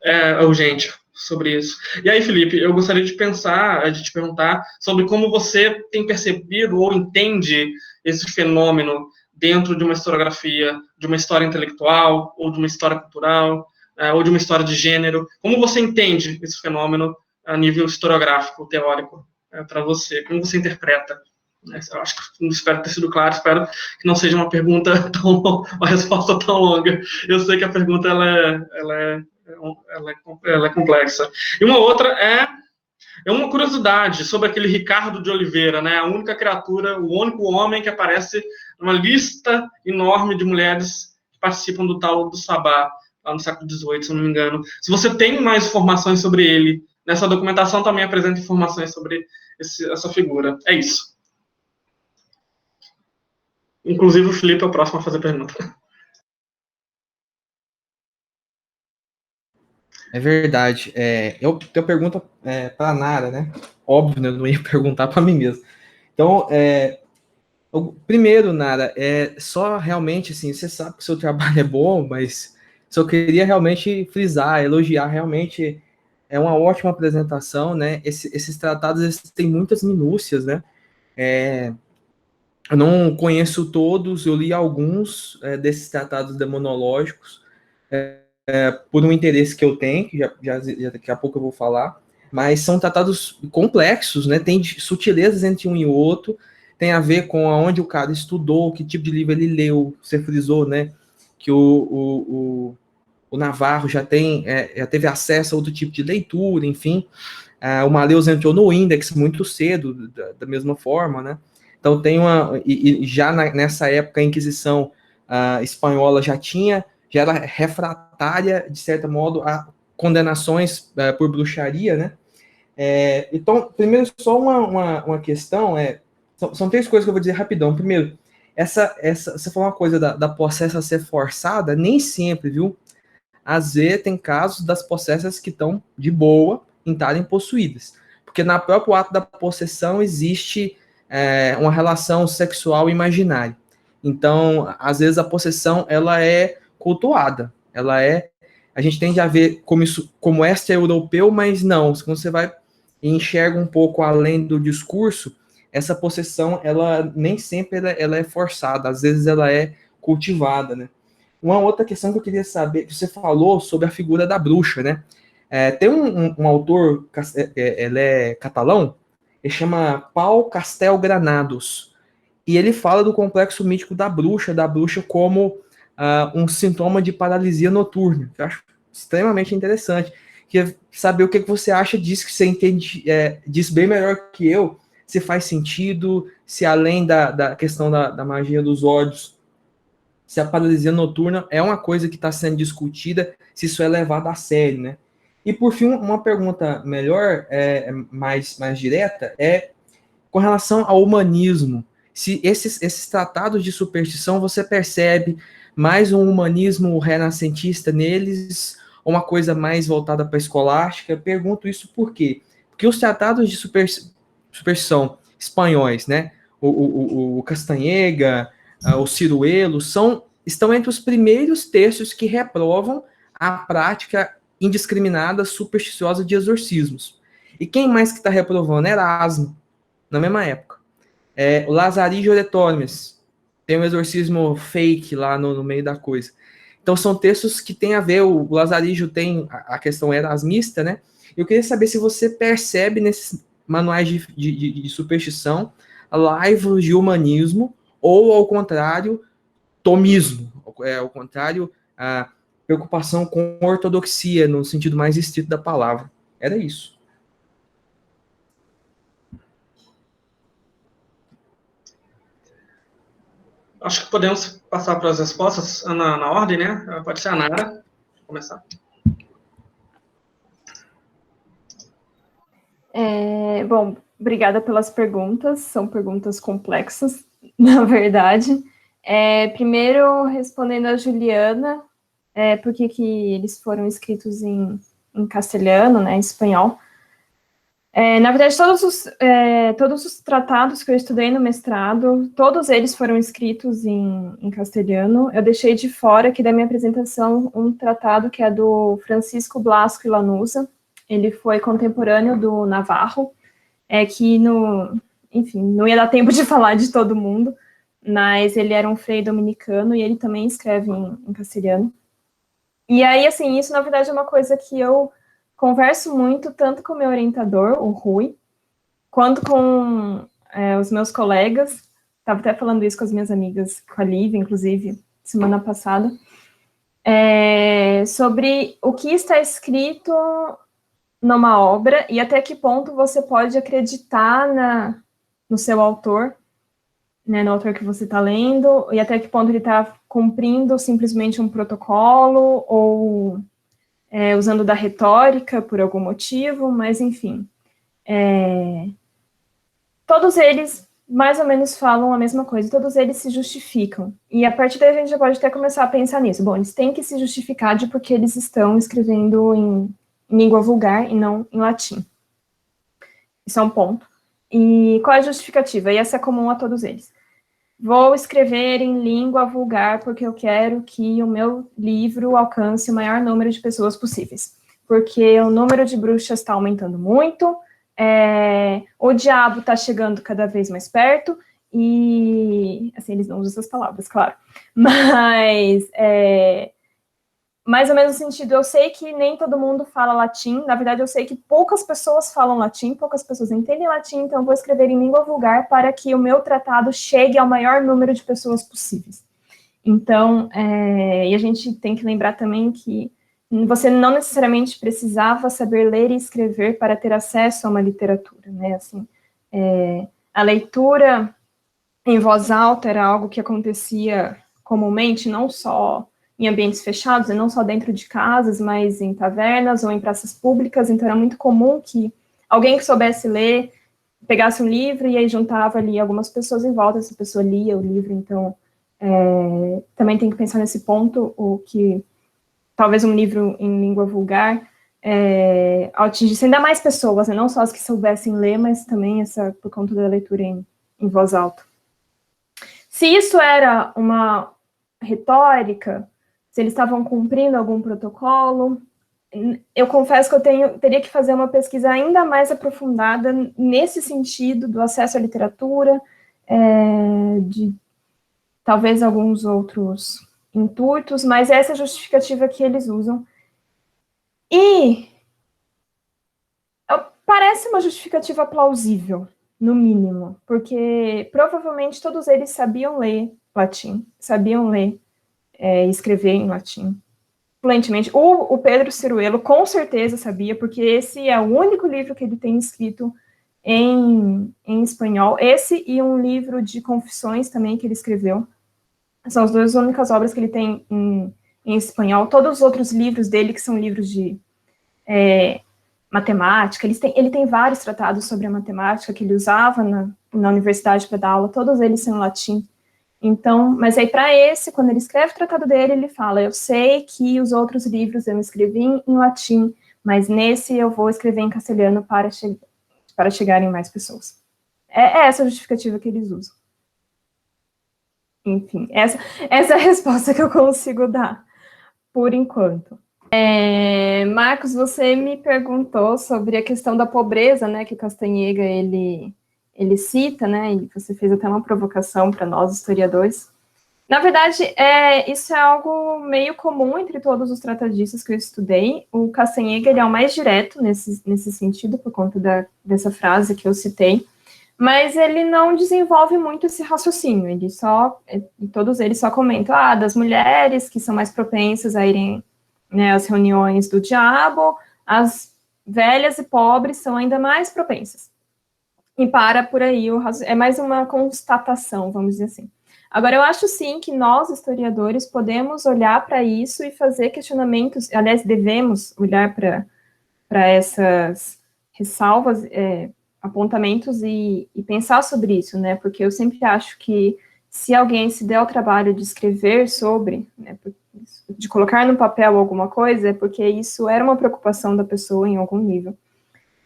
é urgente sobre isso. E aí, Felipe, eu gostaria de te perguntar sobre como você tem percebido ou entende esse fenômeno dentro de uma historiografia, de uma história intelectual, ou de uma história cultural, ou de uma história de gênero. Como você entende esse fenômeno a nível historiográfico, teórico, para você? Como você interpreta? Eu acho que espero ter sido claro, espero que não seja uma pergunta uma resposta tão longa. Eu sei que a pergunta ela ela é complexa. E uma outra é uma curiosidade sobre aquele Ricardo de Oliveira, né? A única criatura, o único homem que aparece numa lista enorme de mulheres que participam do tal do Sabá, lá no século XVIII, se eu não me engano. Se você tem mais informações sobre ele, nessa documentação também apresenta informações sobre essa figura. É isso. Inclusive, o Felipe é o próximo a fazer pergunta. É verdade. Eu tenho pergunta para a Nara, né? Óbvio, né? Eu não ia perguntar para mim mesmo. Então, primeiro, Nara, só realmente, assim, você sabe que o seu trabalho é bom, mas só queria realmente frisar, elogiar, realmente é uma ótima apresentação, né? Esses tratados, eles têm muitas minúcias, né? Eu não conheço todos, eu li alguns desses tratados demonológicos, por um interesse que eu tenho, que já daqui a pouco eu vou falar, mas são tratados complexos, né? Tem sutilezas entre um e outro, tem a ver com aonde o cara estudou, que tipo de livro ele leu. Você frisou, né? Que o Navarro já teve acesso a outro tipo de leitura, enfim. O Maleus entrou no Index muito cedo, da mesma forma, né? Então tem já nessa época a Inquisição espanhola já era refratária, de certo modo, a condenações por bruxaria, né? Então, primeiro, só uma questão, são três coisas que eu vou dizer rapidão. Primeiro, você falou uma coisa da possessa ser forçada, nem sempre, viu? Às vezes tem casos das possessas que estão de boa em estarem possuídas, porque na próprio ato da possessão existe uma relação sexual imaginária. Então, às vezes a possessão ela é cultuada, a gente tende a ver como extra-europeu, mas não, quando você vai e enxerga um pouco além do discurso, essa possessão, ela nem sempre ela é forçada, às vezes ela é cultivada, né? Uma outra questão que eu queria saber, que você falou sobre a figura da bruxa, né? Tem um autor, ele é catalão, ele chama Pau Castel Granados, e ele fala do complexo mítico da bruxa como um sintoma de paralisia noturna, que eu acho extremamente interessante. Queria saber o que você acha disso, que você entende disso bem melhor que eu, se faz sentido, se além da questão da magia dos olhos, se a paralisia noturna é uma coisa que está sendo discutida, se isso é levado a sério, né? E por fim, uma pergunta melhor, mais direta, com relação ao humanismo. Se esses tratados de superstição, você percebe mais um humanismo renascentista neles, ou uma coisa mais voltada para a escolástica? Eu pergunto isso por quê? Porque os tratados de superstição espanhóis, né? O Castanhega, o Ciruelo, estão entre os primeiros textos que reprovam a prática indiscriminada, supersticiosa de exorcismos. E quem mais que está reprovando? Erasmo, na mesma época. O Lazarillo de Tormes tem um exorcismo fake lá no meio da coisa. Então são textos que têm a ver, o Lazarillo tem a questão erasmista, né? Eu queria saber se você percebe nesses manuais de superstição laivos de humanismo, ou ao contrário, tomismo, ao contrário, a preocupação com ortodoxia, no sentido mais estrito da palavra. Era isso. Acho que podemos passar para as respostas na ordem, né? Pode ser a Nara. Vou começar. Bom, obrigada pelas perguntas. São perguntas complexas, na verdade. Primeiro, respondendo a Juliana, por que eles foram escritos em castelhano, né, em espanhol. Na verdade, todos os tratados que eu estudei no mestrado, todos eles foram escritos em castelhano. Eu deixei de fora aqui da minha apresentação um tratado que é do Francisco Blasco e Lanuza. Ele foi contemporâneo do Navarro, que enfim, não ia dar tempo de falar de todo mundo, mas ele era um frei dominicano e ele também escreve em castelhano. E aí, assim, isso na verdade é uma coisa que eu converso muito, tanto com o meu orientador, o Rui, quanto com os meus colegas. Estava até falando isso com as minhas amigas, com a Lívia, inclusive, semana passada. sobre o que está escrito numa obra e até que ponto você pode acreditar no seu autor, né, no autor que você está lendo, e até que ponto ele está cumprindo simplesmente um protocolo ou usando da retórica por algum motivo, mas enfim. Todos eles mais ou menos falam a mesma coisa, todos eles se justificam. E a partir daí a gente já pode até começar a pensar nisso. Bom, eles têm que se justificar de porque eles estão escrevendo em língua vulgar e não em latim. Isso é um ponto. E qual é a justificativa? E essa é comum a todos eles. Vou escrever em língua vulgar porque eu quero que o meu livro alcance o maior número de pessoas possíveis. Porque o número de bruxas está aumentando muito, o diabo está chegando cada vez mais perto, e, assim, eles não usam essas palavras, claro, mas, mais ou menos no sentido, eu sei que nem todo mundo fala latim, na verdade eu sei que poucas pessoas falam latim, poucas pessoas entendem latim, então eu vou escrever em língua vulgar para que o meu tratado chegue ao maior número de pessoas possíveis. Então, e a gente tem que lembrar também que você não necessariamente precisava saber ler e escrever para ter acesso a uma literatura, né? Assim, a leitura em voz alta era algo que acontecia comumente, não só em ambientes fechados, e não só dentro de casas, mas em tavernas ou em praças públicas, então era muito comum que alguém que soubesse ler pegasse um livro e aí juntava ali algumas pessoas em volta, essa pessoa lia o livro, então também tem que pensar nesse ponto, o que talvez um livro em língua vulgar atingisse ainda mais pessoas, né? Não só as que soubessem ler, mas também por conta da leitura em voz alta. Se isso era uma retórica, se eles estavam cumprindo algum protocolo, eu confesso que eu teria que fazer uma pesquisa ainda mais aprofundada nesse sentido do acesso à literatura, de talvez alguns outros intuitos, mas essa é a justificativa que eles usam. E parece uma justificativa plausível, no mínimo, porque provavelmente todos eles sabiam ler latim, sabiam ler e escrever em latim fluentemente. O Pedro Ciruelo com certeza sabia, porque esse é o único livro que ele tem escrito em espanhol. Esse e um livro de confissões também que ele escreveu. São as duas únicas obras que ele tem em espanhol. Todos os outros livros dele, que são livros de matemática, ele tem vários tratados sobre a matemática que ele usava na universidade para dar aula, todos eles são em latim. Então, mas aí para esse, quando ele escreve o tratado dele, ele fala, eu sei que os outros livros eu escrevi em latim, mas nesse eu vou escrever em castelhano para chegar em mais pessoas. É essa a justificativa que eles usam. Enfim, essa é a resposta que eu consigo dar, por enquanto. Marcos, você me perguntou sobre a questão da pobreza, né, que o Castanheda, ele cita, né, e você fez até uma provocação para nós, historiadores. Na verdade, isso é algo meio comum entre todos os tratadistas que eu estudei. O Castanheda, ele é o mais direto nesse sentido, por conta dessa frase que eu citei, mas ele não desenvolve muito esse raciocínio, todos eles só comentam, das mulheres que são mais propensas a irem, né, às reuniões do diabo, as velhas e pobres são ainda mais propensas. E para por aí, é mais uma constatação, vamos dizer assim. Agora, eu acho sim que nós, historiadores, podemos olhar para isso e fazer questionamentos, aliás, devemos olhar para essas ressalvas, apontamentos e pensar sobre isso, né, porque eu sempre acho que se alguém se der ao trabalho de escrever sobre, né, de colocar no papel alguma coisa, é porque isso era uma preocupação da pessoa em algum nível.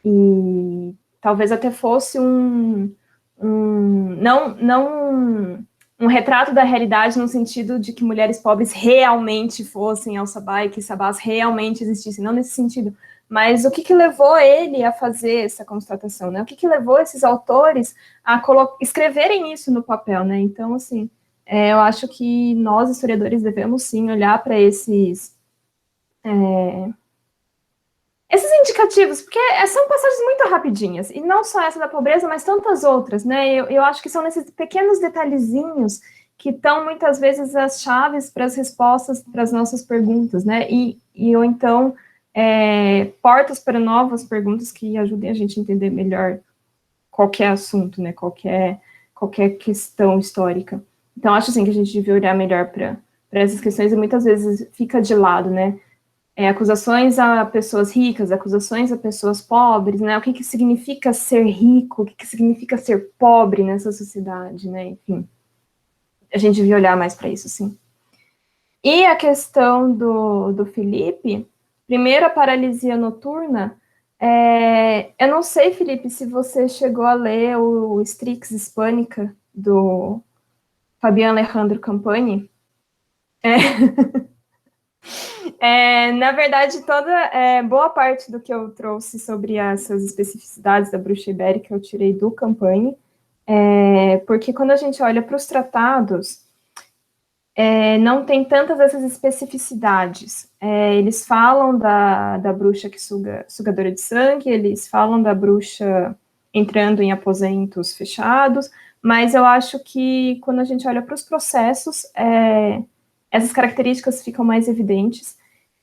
E talvez até fosse não um retrato da realidade no sentido de que mulheres pobres realmente fossem ao sabá e que sabás realmente existissem, não nesse sentido, mas o que levou ele a fazer essa constatação, né? O que levou esses autores a escreverem isso no papel, né? Então, assim, eu acho que nós, historiadores, devemos, sim, olhar para esses indicativos, porque são passagens muito rapidinhas, e não só essa da pobreza, mas tantas outras, né? Eu acho que são nesses pequenos detalhezinhos que estão muitas vezes as chaves para as respostas para as nossas perguntas, né? Ou então portas para novas perguntas que ajudem a gente a entender melhor qualquer assunto, né? Qualquer questão histórica. Então, acho assim que a gente devia olhar melhor para essas questões e muitas vezes fica de lado, né? Acusações a pessoas ricas, acusações a pessoas pobres, né? O que significa ser rico, o que significa ser pobre nessa sociedade, né? Enfim, a gente devia olhar mais para isso, sim. E a questão do Felipe, primeiro a paralisia noturna, eu não sei, Felipe, se você chegou a ler o Strix Hispanica, do Fabian Alejandro Campani. Na verdade, boa parte do que eu trouxe sobre essas especificidades da bruxa ibérica eu tirei do Campani, porque quando a gente olha para os tratados, não tem tantas essas especificidades. Eles falam da bruxa que sugadora de sangue, eles falam da bruxa entrando em aposentos fechados, mas eu acho que quando a gente olha para os processos, essas características ficam mais evidentes.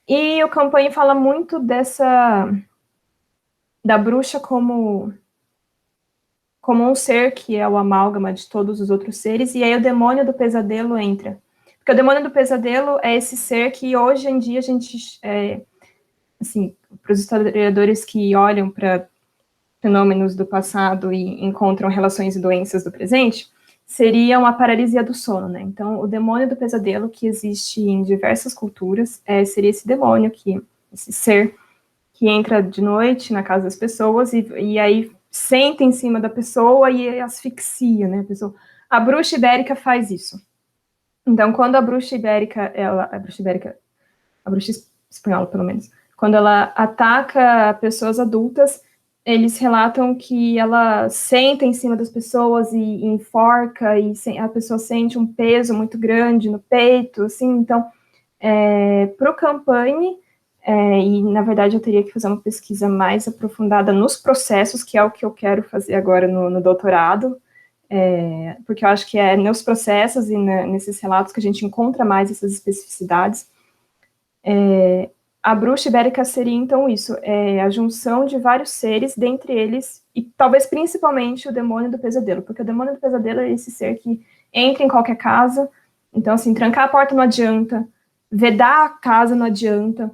E o Campani fala muito da bruxa como um ser que é o amálgama de todos os outros seres, e aí o demônio do pesadelo entra. Porque o demônio do pesadelo é esse ser que hoje em dia a gente, assim, para os historiadores que olham para fenômenos do passado e encontram relações e doenças do presente, seria uma paralisia do sono, né? Então, o demônio do pesadelo, que existe em diversas culturas, seria esse demônio, esse ser que entra de noite na casa das pessoas e aí senta em cima da pessoa e asfixia, né, a pessoa. A bruxa ibérica faz isso. Então, quando a bruxa ibérica, a bruxa espanhola, pelo menos, quando ela ataca pessoas adultas, eles relatam que ela senta em cima das pessoas e enforca, e a pessoa sente um peso muito grande no peito, assim. Então, para o Campani, e na verdade eu teria que fazer uma pesquisa mais aprofundada nos processos, que é o que eu quero fazer agora no doutorado, porque eu acho que é nos processos e nesses relatos que a gente encontra mais essas especificidades. A bruxa ibérica seria, então, isso, a junção de vários seres, dentre eles, e talvez principalmente o demônio do pesadelo, porque o demônio do pesadelo é esse ser que entra em qualquer casa, então, assim, trancar a porta não adianta, vedar a casa não adianta,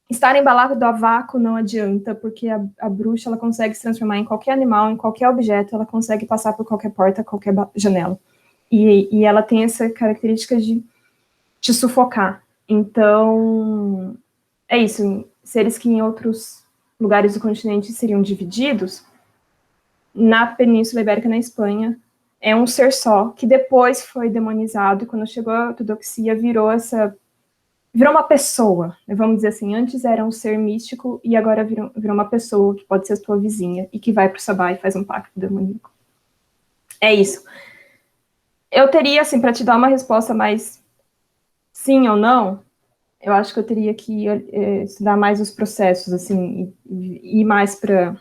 estar embalado a vácuo não adianta, porque a bruxa, ela consegue se transformar em qualquer animal, em qualquer objeto, ela consegue passar por qualquer porta, qualquer janela, e ela tem essa característica de te sufocar. Então, é isso, seres que em outros lugares do continente seriam divididos, na Península Ibérica, na Espanha, é um ser só, que depois foi demonizado, e quando chegou a ortodoxia, virou uma pessoa, vamos dizer assim. Antes era um ser místico, e agora virou uma pessoa, que pode ser a tua vizinha, e que vai para o sabá e faz um pacto demoníaco. É isso. Eu teria, assim, para te dar uma resposta mais sim ou não, eu acho que eu teria que estudar mais os processos, assim, e ir mais para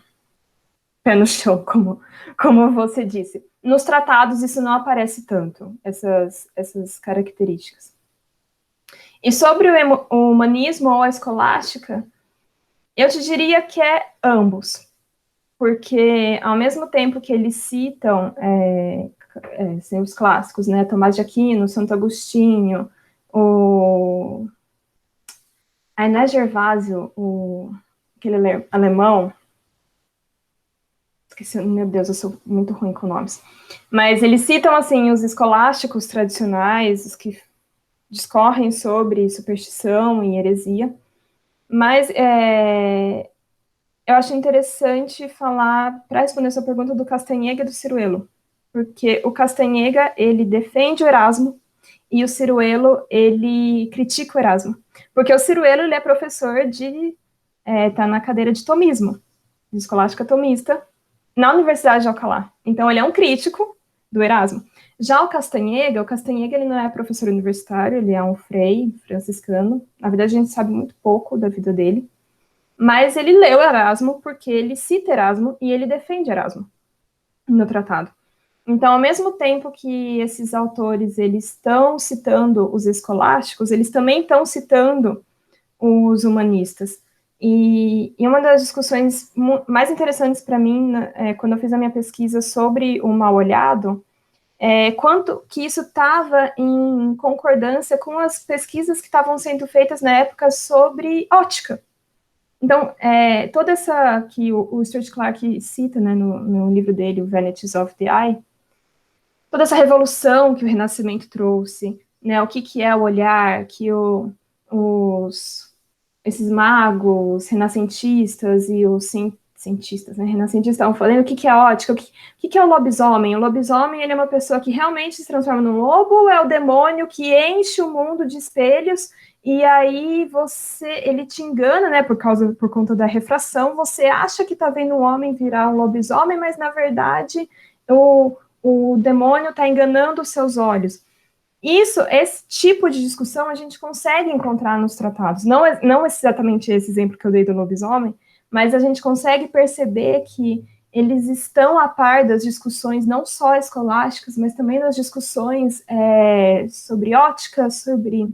pé no chão, como você disse. Nos tratados isso não aparece tanto, essas características. E sobre o humanismo ou a escolástica, eu te diria que é ambos, porque ao mesmo tempo que eles citam os clássicos, né, Tomás de Aquino, Santo Agostinho, não é Gervásio, aquele alemão, esqueci, meu Deus, eu sou muito ruim com nomes, mas eles citam, assim, os escolásticos tradicionais, os que discorrem sobre superstição e heresia, mas eu acho interessante falar, para responder a sua pergunta, do Castanhega e do Ciruelo, porque o Castanhega, ele defende o Erasmo, e o Ciruelo, ele critica o Erasmo, porque o Ciruelo, ele é professor tá na cadeira de tomismo, de escolástica tomista, na Universidade de Alcalá. Então, ele é um crítico do Erasmo. Já o Castanhega, ele não é professor universitário, ele é um frei franciscano. Na verdade, a gente sabe muito pouco da vida dele, mas ele leu Erasmo porque ele cita Erasmo e ele defende Erasmo no tratado. Então, ao mesmo tempo que esses autores eles estão citando os escolásticos, eles também estão citando os humanistas. E uma das discussões mais interessantes para mim, quando eu fiz a minha pesquisa sobre o mal-olhado, quanto que isso estava em concordância com as pesquisas que estavam sendo feitas na época sobre ótica. Então, toda essa que o Stuart Clark cita, né, no livro dele, o Vanities of the Eye, toda essa revolução que o Renascimento trouxe, né, o que é o olhar, que esses magos renascentistas e os cientistas, né, renascentistas estavam falando, o que é a ótica, o que é o lobisomem? O lobisomem, ele é uma pessoa que realmente se transforma num lobo, ou é o demônio que enche o mundo de espelhos e aí ele te engana, né, por conta da refração, você acha que está vendo um homem virar um lobisomem, mas na verdade o demônio está enganando os seus olhos. Esse tipo de discussão a gente consegue encontrar nos tratados. Não exatamente esse exemplo que eu dei do lobisomem, mas a gente consegue perceber que eles estão a par das discussões não só escolásticas, mas também das discussões sobre ótica, sobre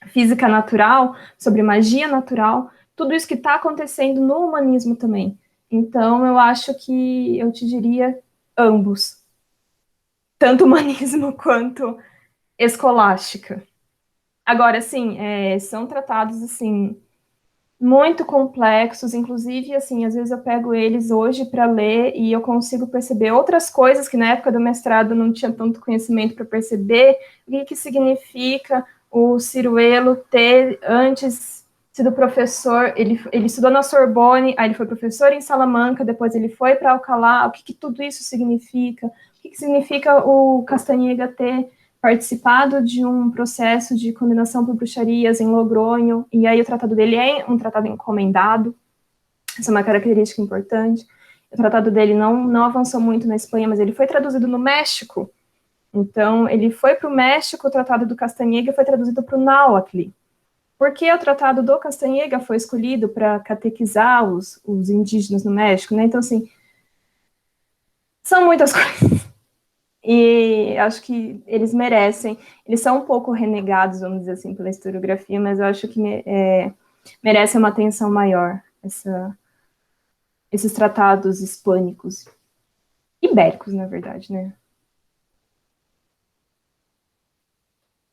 física natural, sobre magia natural, tudo isso que está acontecendo no humanismo também. Então, eu acho que eu te diria ambos, tanto humanismo quanto escolástica. Agora, assim, são tratados, assim, muito complexos, inclusive, assim, às vezes eu pego eles hoje para ler e eu consigo perceber outras coisas que na época do mestrado eu não tinha tanto conhecimento para perceber, o que significa o Ciruelo ter antes sido professor, ele estudou na Sorbonne, aí ele foi professor em Salamanca, depois ele foi para Alcalá, o que tudo isso significa? O que significa o Castanheda ter participado de um processo de condenação por bruxarias em Logronho, e aí o tratado dele é um tratado encomendado, essa é uma característica importante. O tratado dele não avançou muito na Espanha, mas ele foi traduzido no México, então ele foi para o México, o tratado do Castanheda foi traduzido para o Náhuatl. Por que o tratado do Castanheda foi escolhido para catequizar os indígenas no México, né? Então, assim, são muitas coisas. E acho que eles merecem. Eles são um pouco renegados, vamos dizer assim, pela historiografia, mas eu acho que merecem uma atenção maior, esses tratados hispânicos. Ibéricos, na verdade, né?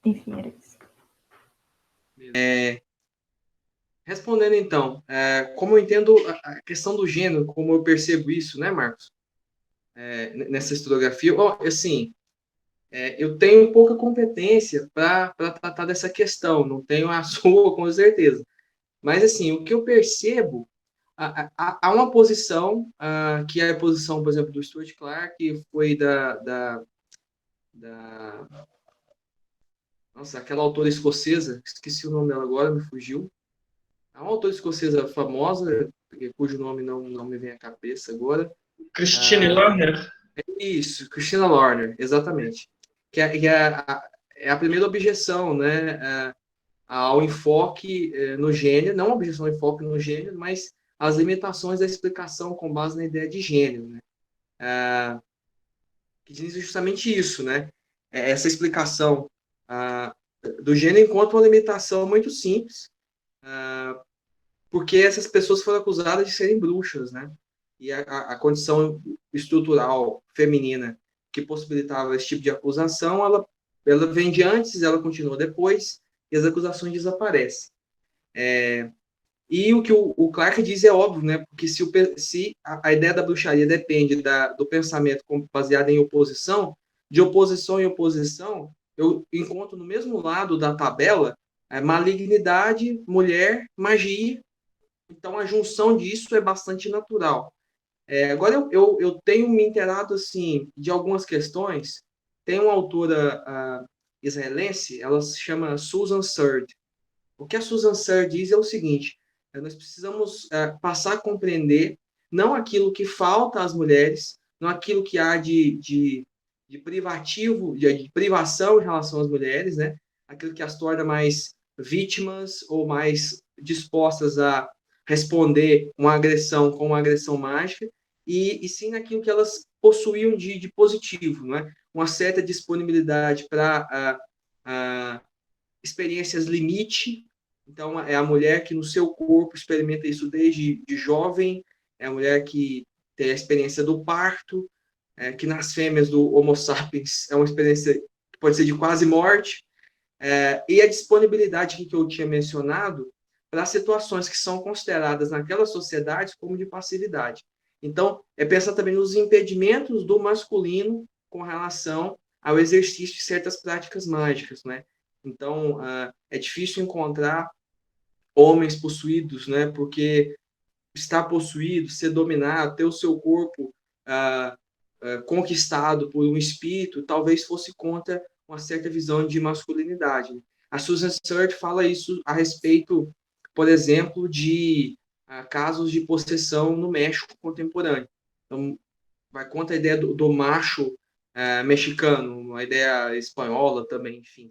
Enfim, era isso. Respondendo, então, como eu entendo a questão do gênero, como eu percebo isso, né, Marcos? Nessa historiografia, assim, eu tenho pouca competência para tratar dessa questão, não tenho a sua, com certeza. Mas, assim, o que eu percebo, há uma posição, que é a posição, por exemplo, do Stuart Clark, que foi nossa, aquela autora escocesa, esqueci o nome dela agora, me fugiu. É uma autora escocesa famosa, cujo nome não me vem à cabeça agora. Christine Lerner. Isso, Christina Lorner, exatamente. Que é a primeira objeção, né, ao enfoque no gênero, não a objeção ao enfoque no gênero, mas as limitações da explicação com base na ideia de gênero, né? Que diz justamente isso, né? Essa explicação do gênero encontra uma limitação muito simples, porque essas pessoas foram acusadas de serem bruxas, né? E a condição estrutural feminina que possibilitava esse tipo de acusação, ela vem de antes, ela continua depois, e as acusações desaparecem. E o que o Clark diz é óbvio, né? Porque se a ideia da bruxaria depende do pensamento baseado em oposição, de oposição em oposição, eu encontro no mesmo lado da tabela malignidade, mulher, magia. Então, a junção disso é bastante natural. Agora, eu tenho me inteirado assim, de algumas questões. Tem uma autora israelense, ela se chama Susan Surd. O que a Susan Surd diz é o seguinte: nós precisamos passar a compreender não aquilo que falta às mulheres, não aquilo que há de privativo, de privação em relação às mulheres, né? Aquilo que as torna mais vítimas ou mais dispostas a responder uma agressão com uma agressão mágica, e sim naquilo que elas possuíam de positivo, não é? Uma certa disponibilidade para experiências limite. Então, é a mulher que no seu corpo experimenta isso desde de jovem, é a mulher que tem a experiência do parto, que nas fêmeas do Homo sapiens é uma experiência que pode ser de quase morte, e a disponibilidade que eu tinha mencionado para situações que são consideradas naquelas sociedades como de passividade. Então, é pensar também nos impedimentos do masculino com relação ao exercício de certas práticas mágicas, né? Então, é difícil encontrar homens possuídos, né? Porque estar possuído, ser dominado, ter o seu corpo conquistado por um espírito, talvez fosse contra uma certa visão de masculinidade. A Susan Sontag fala isso a respeito, por exemplo, de casos de possessão no México contemporâneo. Então, vai contra a ideia do macho mexicano, uma ideia espanhola também, enfim.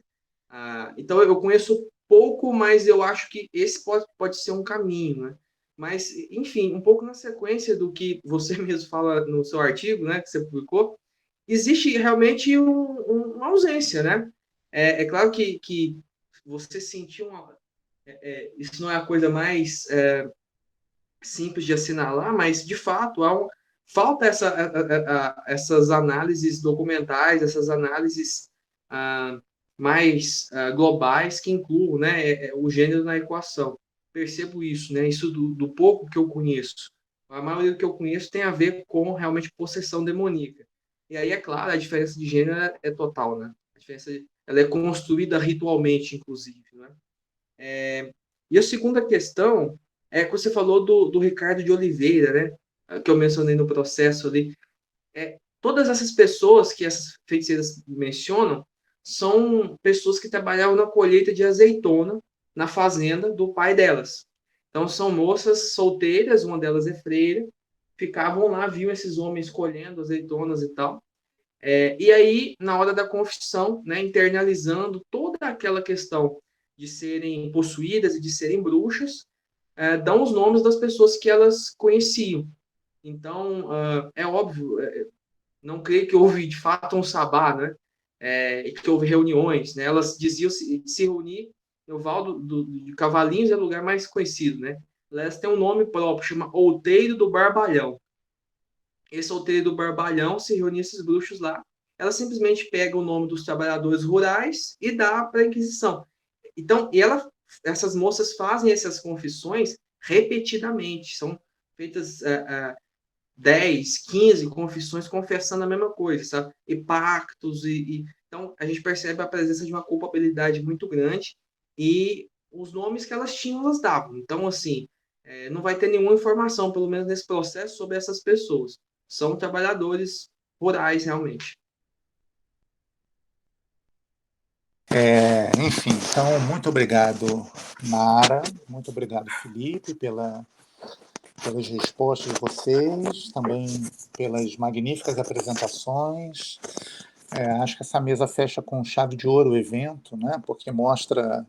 Então, eu conheço pouco, mas eu acho que esse pode ser um caminho, né? Mas, enfim, um pouco na sequência do que você mesmo fala no seu artigo, né, que você publicou, existe realmente uma ausência, né? É claro que você sentiu isso não é a coisa mais simples de assinalar, mas, de fato, falta essas análises documentais, essas análises mais globais que incluam, né, o gênero na equação. Percebo isso, né? Isso do pouco que eu conheço. A maioria do que eu conheço tem a ver com realmente possessão demoníaca. E aí, é claro, a diferença de gênero é total, né? A diferença ela é construída ritualmente, inclusive, né? E a segunda questão é que você falou do Ricardo de Oliveira, né? Que eu mencionei no processo ali. Todas essas pessoas que essas feiticeiras mencionam são pessoas que trabalhavam na colheita de azeitona na fazenda do pai delas. Então, são moças solteiras, uma delas é freira, ficavam lá, viam esses homens colhendo azeitonas e tal. E aí, na hora da confissão, né, internalizando toda aquela questão de serem possuídas e de serem bruxas, dão os nomes das pessoas que elas conheciam. Então, é óbvio, não creio que houve de fato um sabá, né? Que houve reuniões, né? Elas diziam se reunir no Val de Cavalinhos, é o lugar mais conhecido, né? Elas têm um nome próprio, chama Outeiro do Barbalhão. Esse Outeiro do Barbalhão se reunia esses bruxos lá. Elas simplesmente pegam o nome dos trabalhadores rurais e dá para a Inquisição. Então, essas moças fazem essas confissões repetidamente, são feitas 10, 15 confissões confessando a mesma coisa, sabe? E pactos, então a gente percebe a presença de uma culpabilidade muito grande e os nomes que elas tinham, elas davam. Então, assim, não vai ter nenhuma informação, pelo menos nesse processo, sobre essas pessoas. São trabalhadores rurais, realmente. Enfim, então, muito obrigado, Mara, muito obrigado, Felipe, pelas respostas de vocês, também pelas magníficas apresentações. Acho que essa mesa fecha com chave de ouro o evento, né, porque mostra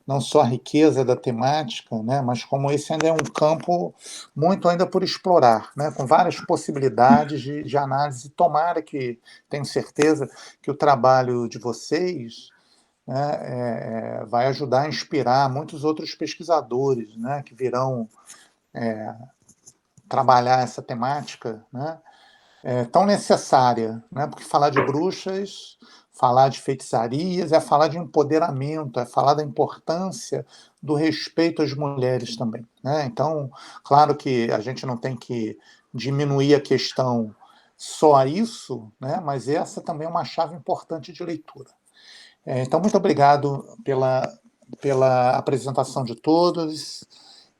não só a riqueza da temática, né, mas como esse ainda é um campo muito ainda por explorar, né, com várias possibilidades de análise. Tomara que, tenho certeza, que o trabalho de vocês, né, vai ajudar a inspirar muitos outros pesquisadores, né, que virão trabalhar essa temática, né, tão necessária, né, porque falar de bruxas, falar de feitiçarias, é falar de empoderamento, é falar da importância do respeito às mulheres também, né? Então, claro que a gente não tem que diminuir a questão só a isso, né, mas essa também é uma chave importante de leitura. Então, muito obrigado pela apresentação de todos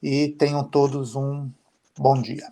e tenham todos um bom dia.